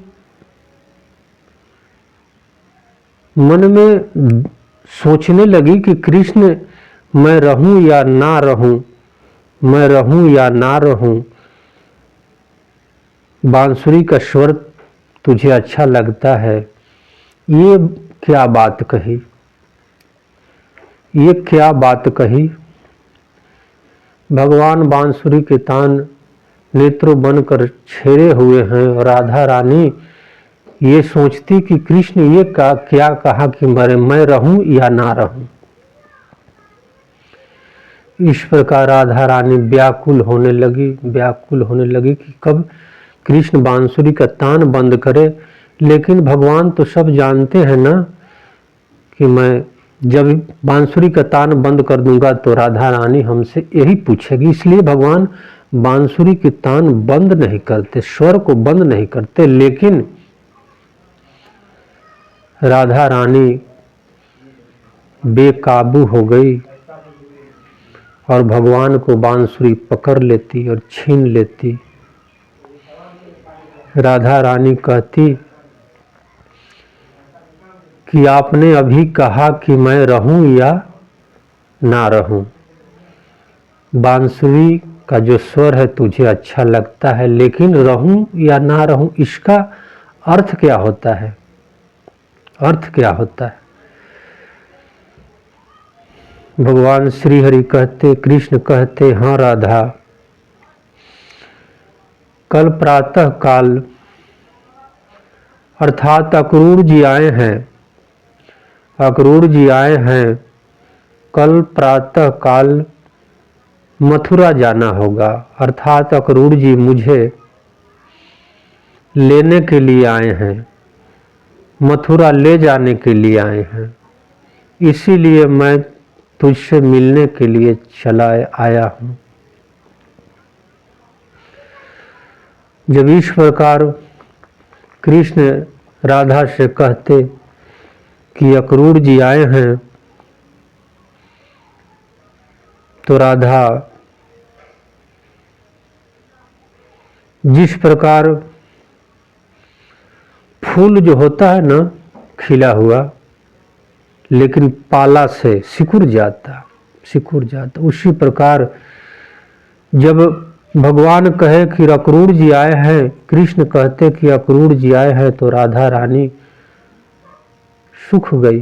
मन में सोचने लगी कि कृष्ण मैं रहूं या ना रहूं, मैं रहूं या ना रहूं, बांसुरी का स्वर तुझे अच्छा लगता है। ये क्या बात कही, ये क्या बात कही। भगवान बांसुरी के तान नेत्रों बनकर छेड़े हुए हैं और राधा रानी ये सोचती कि कृष्ण ये क्या कहा कि मैं रहूं या ना रहूं। इस प्रकार राधा रानी व्याकुल होने लगी कि कब कृष्ण बांसुरी का तान बंद करे। लेकिन भगवान तो सब जानते हैं ना कि मैं जब बांसुरी का तान बंद कर दूंगा तो राधा रानी हमसे यही पूछेगी, इसलिए भगवान बांसुरी के तान बंद नहीं करते, स्वर को बंद नहीं करते। लेकिन राधा रानी बेकाबू हो गई और भगवान को बांसुरी पकड़ लेती और छीन लेती। राधा रानी कहती कि आपने अभी कहा कि मैं रहूं या ना रहूं, बांसुरी का जो स्वर है तुझे अच्छा लगता है, लेकिन रहूं या ना रहूं इसका अर्थ क्या होता है, अर्थ क्या होता है। भगवान श्री हरि कहते, कृष्ण कहते, हाँ राधा, कल प्रातः काल अर्थात अक्रूर जी आए हैं, अक्रूर जी आए हैं, कल प्रातः काल मथुरा जाना होगा। अर्थात अक्रूर जी मुझे लेने के लिए आए हैं, मथुरा ले जाने के लिए आए हैं, इसीलिए मैं तुझसे मिलने के लिए चला आया हूं। जब इस प्रकार कृष्ण राधा से कहते कि अक्रूर जी आए हैं, तो राधा जिस प्रकार फूल जो होता है ना खिला हुआ लेकिन पाला से सिकुड़ जाता, उसी प्रकार जब भगवान कहे कि अक्रूर जी आए हैं, कृष्ण कहते कि अक्रूर जी आए हैं, तो राधा रानी सूख गई,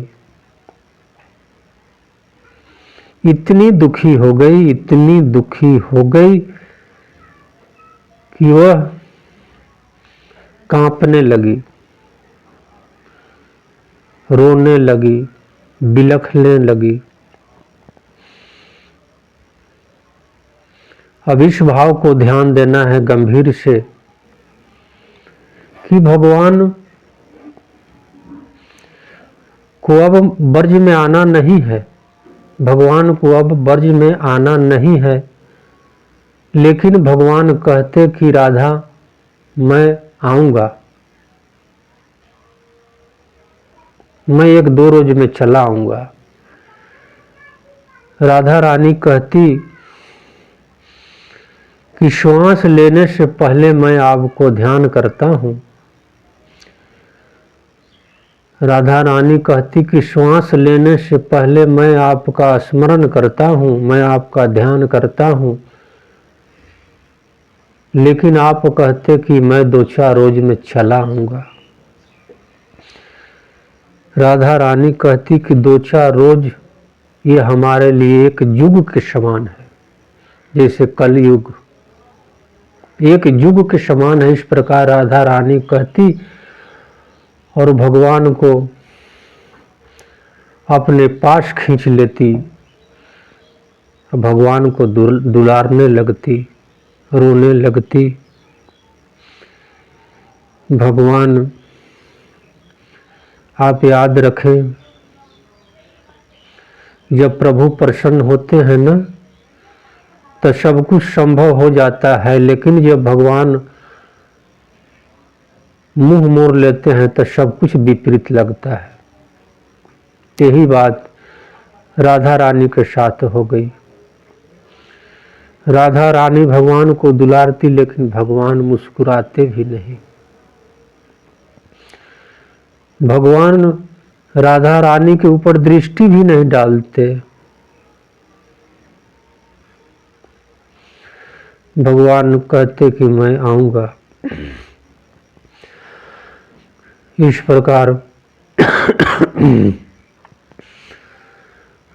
इतनी दुखी हो गई, इतनी दुखी हो गई कि वह कांपने लगी, रोने लगी, बिलखने लगी। अब इस भाव को ध्यान देना है गंभीर से कि भगवान को अब ब्रज में आना नहीं है, भगवान को अब ब्रज में आना नहीं है, लेकिन भगवान कहते कि राधा मैं आऊंगा, मैं 1-2 रोज में चला आऊंगा। राधा रानी कहती कि श्वास लेने से पहले मैं आपको ध्यान करता हूं। राधा रानी कहती कि श्वास लेने से पहले मैं आपका स्मरण करता हूं, मैं आपका ध्यान करता हूं, लेकिन आप कहते कि मैं 2-4 रोज में चला आऊंगा। राधा रानी कहती कि 2-4 रोज ये हमारे लिए एक युग के समान है, जैसे कलयुग एक युग के समान है। इस प्रकार राधा रानी कहती और भगवान को अपने पास खींच लेती, भगवान को दुलारने लगती, रोने लगती। भगवान आप याद रखें, जब प्रभु प्रसन्न होते हैं ना तो सब कुछ संभव हो जाता है, लेकिन जब भगवान मुंह मोड़ लेते हैं तो सब कुछ विपरीत लगता है। यही बात राधा रानी के साथ हो गई। राधा रानी भगवान को दुलारती, लेकिन भगवान मुस्कुराते भी नहीं। भगवान राधा रानी के ऊपर दृष्टि भी नहीं डालते। भगवान कहते कि मैं आऊंगा। इस प्रकार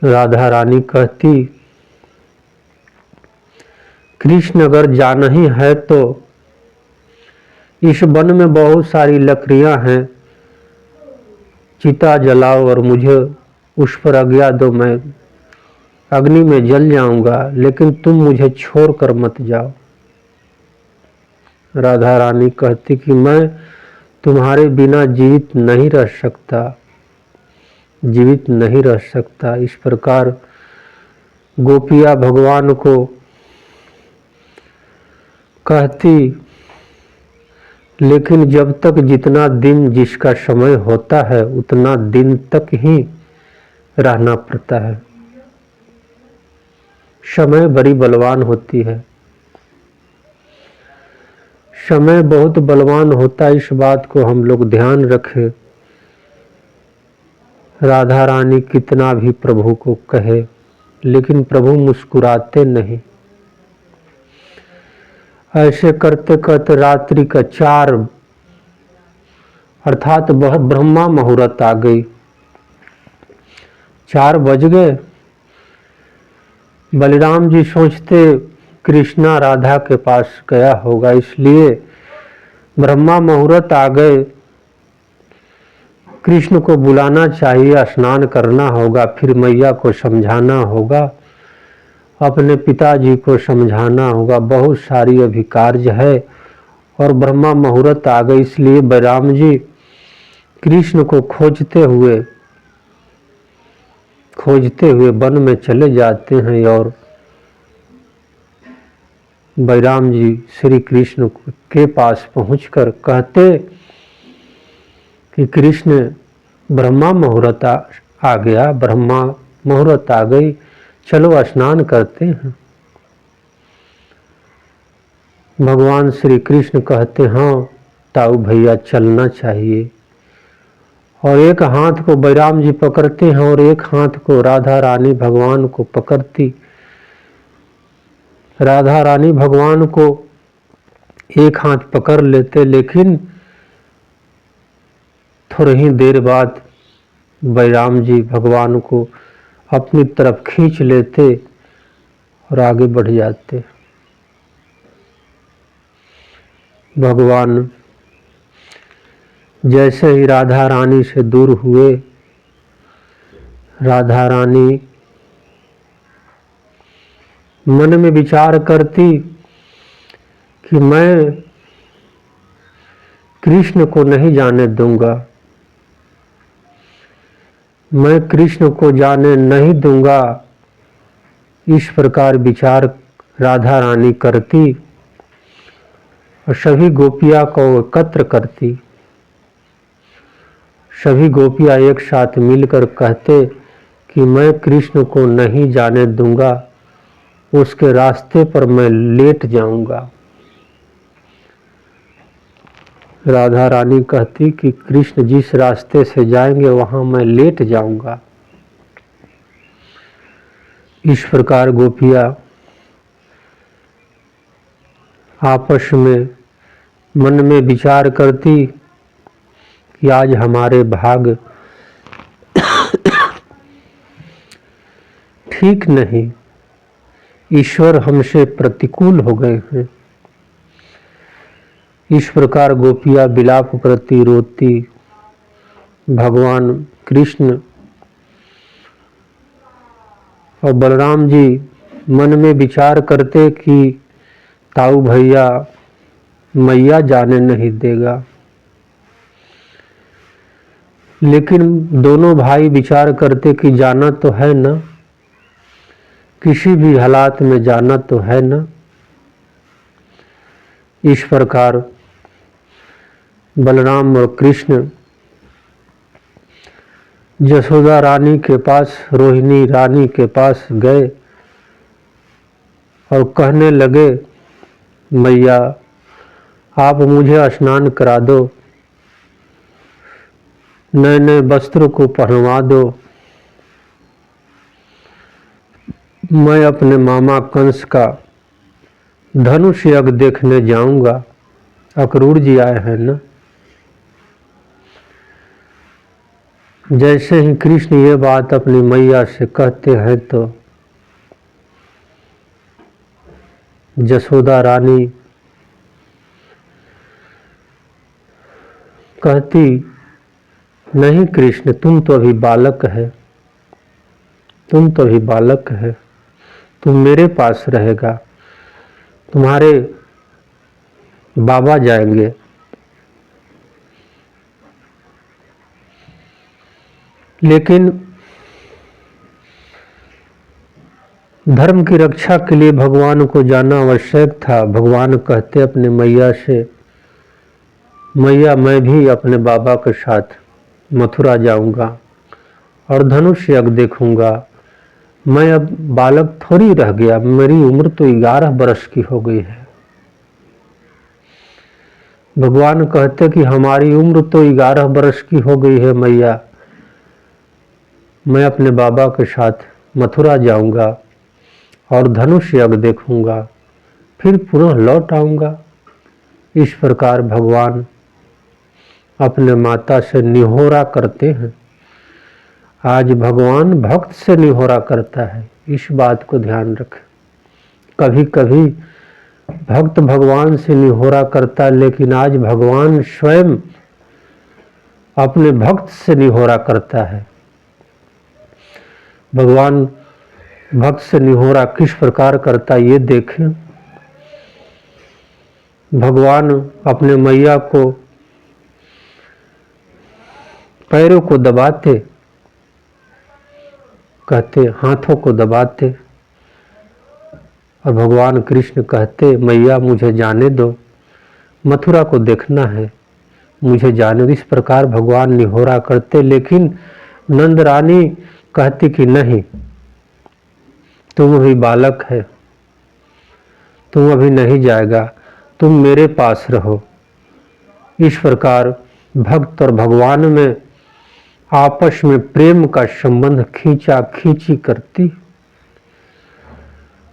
राधा रानी कहती, कृष्ण अगर जाना ही है तो इस वन में बहुत सारी लकड़ियां हैं, चिता जलाओ और मुझे उस पर आज्ञा दो, मैं अग्नि में जल जाऊंगा, लेकिन तुम मुझे छोड़कर मत जाओ। राधा रानी कहती कि मैं तुम्हारे बिना जीवित नहीं रह सकता, जीवित नहीं रह सकता। इस प्रकार गोपिया भगवान को कहती, लेकिन जब तक जितना दिन जिसका समय होता है उतना दिन तक ही रहना पड़ता है। समय बड़ी बलवान होती है, समय बहुत बलवान होता है। इस बात को हम लोग ध्यान रखें। राधा रानी कितना भी प्रभु को कहे, लेकिन प्रभु मुस्कुराते नहीं। ऐसे करते करते रात्रि का 4 अर्थात बहुत ब्रह्मा मुहूर्त आ गई। 4 बज गए। बलराम जी सोचते कृष्णा राधा के पास गया होगा, इसलिए ब्रह्मा मुहूर्त आ गए। कृष्ण को बुलाना चाहिए, स्नान करना होगा, फिर मैया को समझाना होगा, अपने पिताजी को समझाना होगा, बहुत सारी अभी कार्य है। और ब्रह्मा मुहूर्त आ गई, इसलिए बलराम जी कृष्ण को खोजते हुए वन में चले जाते हैं। और बलराम जी श्री कृष्ण के पास पहुंचकर कहते कि कृष्ण ब्रह्मा मुहूर्त आ गया, ब्रह्मा मुहूर्त आ गई, चलो स्नान करते हैं। भगवान श्री कृष्ण कहते, हाँ ताऊ भैया चलना चाहिए। और एक हाथ को बलराम जी पकड़ते हैं और एक हाथ को राधा रानी भगवान को पकड़ती। राधा रानी भगवान को एक हाथ पकड़ लेते, लेकिन थोड़ी ही देर बाद बलराम जी भगवान को अपनी तरफ खींच लेते और आगे बढ़ जाते। भगवान जैसे ही राधा रानी से दूर हुए, राधा रानी मन में विचार करती कि मैं कृष्ण को नहीं जाने दूंगा, मैं कृष्ण को जाने नहीं दूंगा। इस प्रकार विचार राधा रानी करती और सभी गोपिया को एकत्र करती। सभी गोपियाँ एक साथ मिलकर कहते कि मैं कृष्ण को नहीं जाने दूंगा, उसके रास्ते पर मैं लेट जाऊंगा। राधा रानी कहती कि कृष्ण जिस रास्ते से जाएंगे वहां मैं लेट जाऊंगा। इस प्रकार गोपियाँ आपस में मन में विचार करती कि आज हमारे भाग ठीक नहीं, ईश्वर हमसे प्रतिकूल हो गए हैं। इस प्रकार गोपियां विलाप करती रोती भगवान कृष्ण और बलराम जी मन में विचार करते कि ताऊ भैया मैया जाने नहीं देगा, लेकिन दोनों भाई विचार करते कि जाना तो है ना, किसी भी हालात में जाना तो है ना। इस प्रकार बलराम और कृष्ण यशोदा रानी के पास, रोहिणी रानी के पास गए और कहने लगे, मैया आप मुझे स्नान करा दो, नए नए वस्त्र को पहनवा दो, मैं अपने मामा कंस का धनुष यज्ञ देखने जाऊंगा। अक्रूर जी आए हैं ना। जैसे ही कृष्ण ये बात अपनी मैया से कहते हैं तो यशोदा रानी कहती, नहीं कृष्ण, तुम तो अभी बालक है, तुम तो अभी बालक है, तुम मेरे पास रहेगा, तुम्हारे बाबा जाएंगे। लेकिन धर्म की रक्षा के लिए भगवान को जाना आवश्यक था। भगवान कहते अपने मैया से, मैया मैं भी अपने बाबा के साथ मथुरा जाऊंगा और धनुष यज्ञ देखूंगा। मैं अब बालक थोड़ी रह गया, मेरी उम्र तो 11 वर्ष की हो गई है। भगवान कहते कि हमारी उम्र तो 11 वर्ष की हो गई है मैया, मैं अपने बाबा के साथ मथुरा जाऊंगा और धनुष यज्ञ देखूंगा, फिर पुनः लौट आऊंगा। इस प्रकार भगवान अपने माता से निहोरा करते हैं। आज भगवान भक्त से निहोरा करता है, इस बात को ध्यान रखें। कभी कभी भक्त भगवान से निहोरा करता है, लेकिन आज भगवान स्वयं अपने भक्त से निहोरा करता है। भगवान भक्त से निहोरा किस प्रकार करता है ये देखें। भगवान अपने मैया को पैरों को दबाते, कहते हाथों को दबाते, और भगवान कृष्ण कहते मैया मुझे जाने दो, मथुरा को देखना है, मुझे जाने दो। इस प्रकार भगवान निहोरा करते। लेकिन नंद रानी कहती कि नहीं, तुम अभी बालक है, तुम अभी नहीं जाएगा, तुम मेरे पास रहो। इस प्रकार भक्त और भगवान में आपस में प्रेम का संबंध खींचा खींची करती।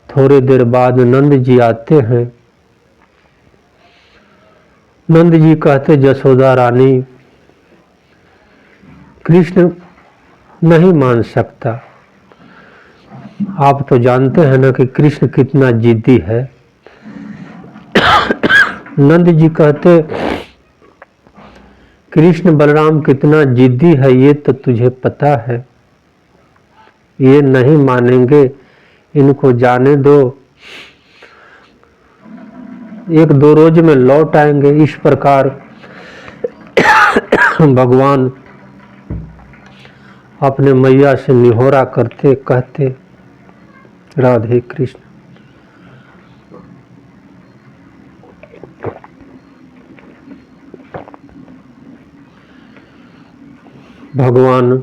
थोड़ी देर बाद नंद जी आते हैं। नंद जी कहते, यशोदा रानी कृष्ण नहीं मान सकता, आप तो जानते हैं ना कि कृष्ण कितना जिद्दी है। नंद जी कहते, कृष्ण बलराम कितना जिद्दी है ये तो तुझे पता है, ये नहीं मानेंगे, इनको जाने दो, 1-2 रोज में लौट आएंगे। इस प्रकार भगवान अपने मैया से निहोरा करते, कहते राधे कृष्ण। भगवान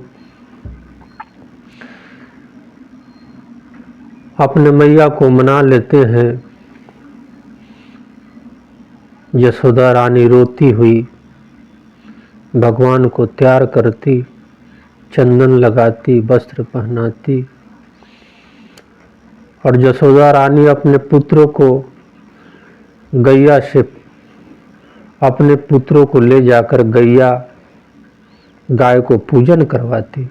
अपने मैया को मना लेते हैं। यशोदा रानी रोती हुई भगवान को तैयार करती, चंदन लगाती, वस्त्र पहनाती, और यशोदा रानी अपने पुत्रों को गैया से, अपने पुत्रों को ले जाकर गैया गाय को पूजन करवाती।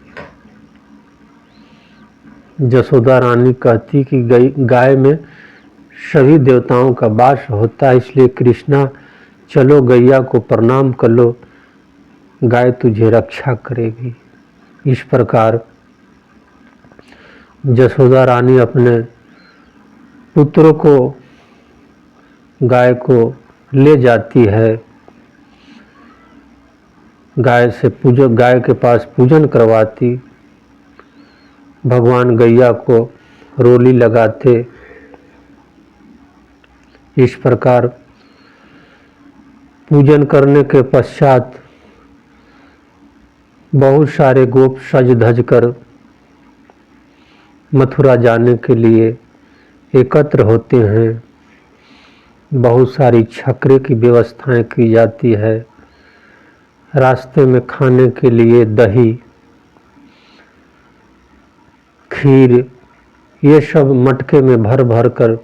जसोदा रानी कहती कि गाय में सभी देवताओं का वास होता है, इसलिए कृष्णा चलो गैया को प्रणाम कर लो, गाय तुझे रक्षा करेगी। इस प्रकार जसोदा रानी अपने पुत्रों को गाय को ले जाती है, गाय के पास पूजन करवाती, भगवान गैया को रोली लगाते। इस प्रकार पूजन करने के पश्चात बहुत सारे गोप सज धज कर मथुरा जाने के लिए एकत्र होते हैं। बहुत सारी छकरे की व्यवस्थाएं की जाती है। रास्ते में खाने के लिए दही, खीर, ये सब मटके में भर भर कर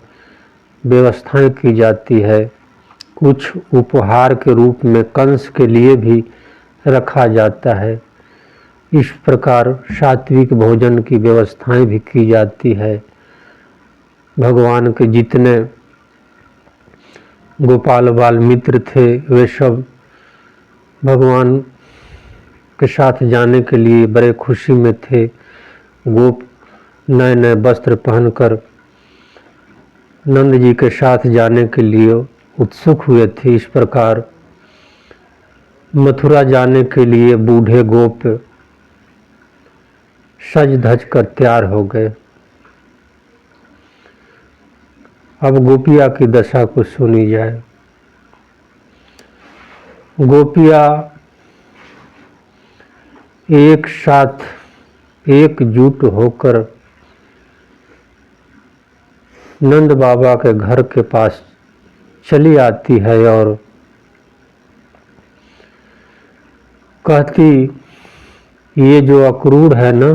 व्यवस्थाएं की जाती है। कुछ उपहार के रूप में कंस के लिए भी रखा जाता है। इस प्रकार सात्विक भोजन की व्यवस्थाएं भी की जाती है। भगवान के जितने गोपाल बाल मित्र थे वे सब भगवान के साथ जाने के लिए बड़े खुशी में थे। गोप नए नए वस्त्र पहनकर नंद जी के साथ जाने के लिए उत्सुक हुए थे। इस प्रकार मथुरा जाने के लिए बूढ़े गोप सज धज कर तैयार हो गए। अब गोपिया की दशा को सुनी जाए। गोपिया एक साथ एकजुट होकर नंद बाबा के घर के पास चली आती है और कहती, ये जो अक्रूर है ना,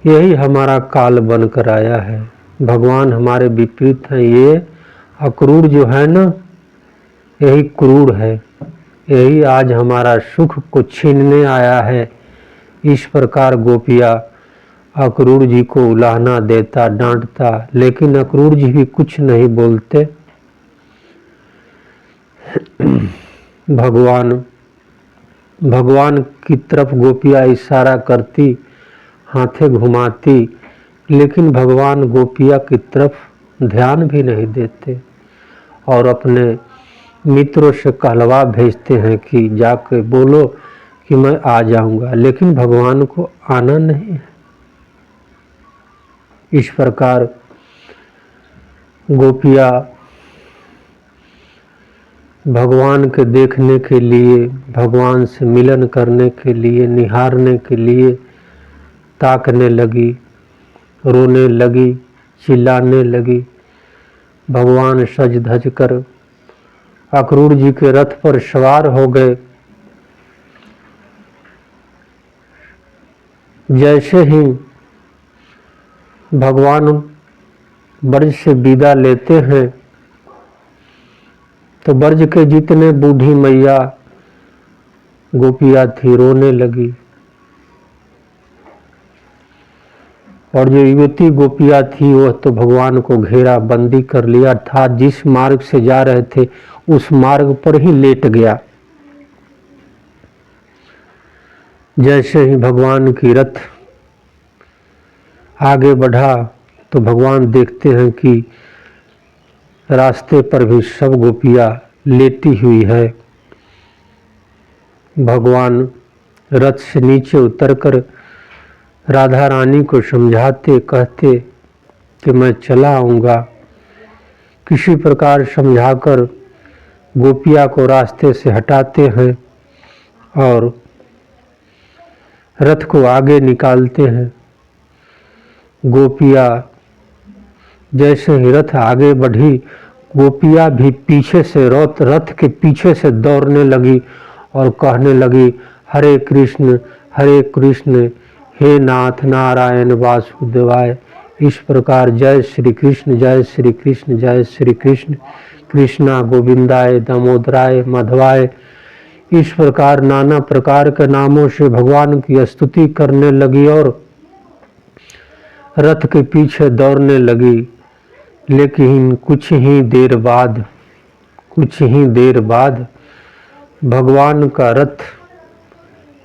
यही हमारा काल बनकर आया है। भगवान हमारे विपरीत हैं। ये अक्रूर जो है ना, यही क्रूर है, यही आज हमारा सुख को छीनने आया है। इस प्रकार गोपिया अक्रूर जी को उलाहना देता, डांटता, लेकिन अक्रूर जी भी कुछ नहीं बोलते। भगवान की तरफ गोपिया इशारा करती, हाथे घुमाती, लेकिन भगवान गोपिया की तरफ ध्यान भी नहीं देते और अपने मित्रों से कहलवा भेजते हैं कि जाके बोलो कि मैं आ जाऊंगा, लेकिन भगवान को आना नहीं है। इस प्रकार गोपिया भगवान के देखने के लिए, भगवान से मिलन करने के लिए, निहारने के लिए ताकने लगी, रोने लगी, चिल्लाने लगी। भगवान सज धज कर अक्रूर जी के रथ पर सवार हो गए। जैसे ही भगवान ब्रज से विदा लेते हैं तो ब्रज के जितने बूढ़ी मैया गोपिया थी रोने लगी और जो युवती गोपिया थी वह तो भगवान को घेरा बंदी कर लिया, अर्थात जिस मार्ग से जा रहे थे उस मार्ग पर ही लेट गया। जैसे ही भगवान की रथ आगे बढ़ा तो भगवान देखते हैं कि रास्ते पर भी सब गोपियां लेटी हुई है। भगवान रथ से नीचे उतरकर राधा रानी को समझाते, कहते कि मैं चला आऊँगा। किसी प्रकार समझाकर गोपिया को रास्ते से हटाते हैं और रथ को आगे निकालते हैं। गोपिया जैसे ही रथ आगे बढ़ी, गोपिया भी पीछे से रथ के पीछे से दौड़ने लगी और कहने लगी, हरे कृष्ण हे नाथ नारायण वासुदेवाय। इस प्रकार जय श्री कृष्ण जय श्री कृष्ण जय श्री कृष्ण, कृष्णा गोविंदाय दामोदराय माधवाय। इस प्रकार नाना प्रकार के नामों से भगवान की स्तुति करने लगी और रथ के पीछे दौड़ने लगी। लेकिन कुछ ही देर बाद भगवान का रथ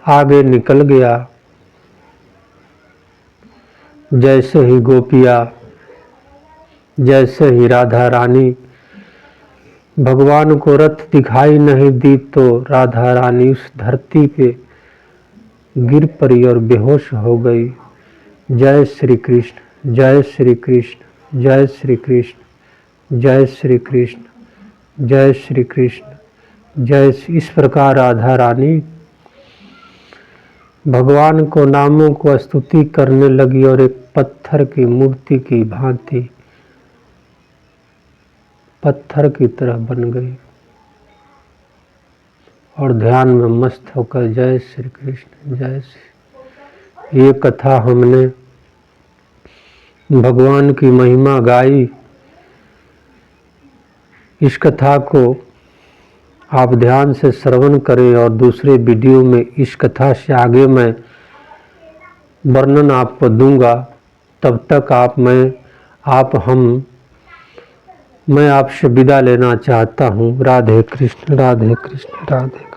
आगे निकल गया। जैसे ही गोपियाँ, जैसे ही राधा रानी भगवान को रथ दिखाई नहीं दी तो राधा रानी उस धरती पे गिर पड़ी और बेहोश हो गई। जय श्री कृष्ण, जय श्री कृष्ण, जय श्री कृष्ण, जय श्री कृष्ण, जय श्री कृष्ण, जय। इस प्रकार राधा रानी भगवान को नामों को स्तुति करने लगी और एक पत्थर की मूर्ति की भांति पत्थर की तरह बन गई और ध्यान में मस्त होकर जय श्री कृष्ण, जय श्री। ये कथा हमने भगवान की महिमा गाई। इस कथा को आप ध्यान से श्रवण करें और दूसरे वीडियो में इस कथा से आगे मैं वर्णन आपको दूंगा। तब तक मैं आपसे विदा लेना चाहता हूँ। राधे कृष्ण, राधे कृष्ण, राधे।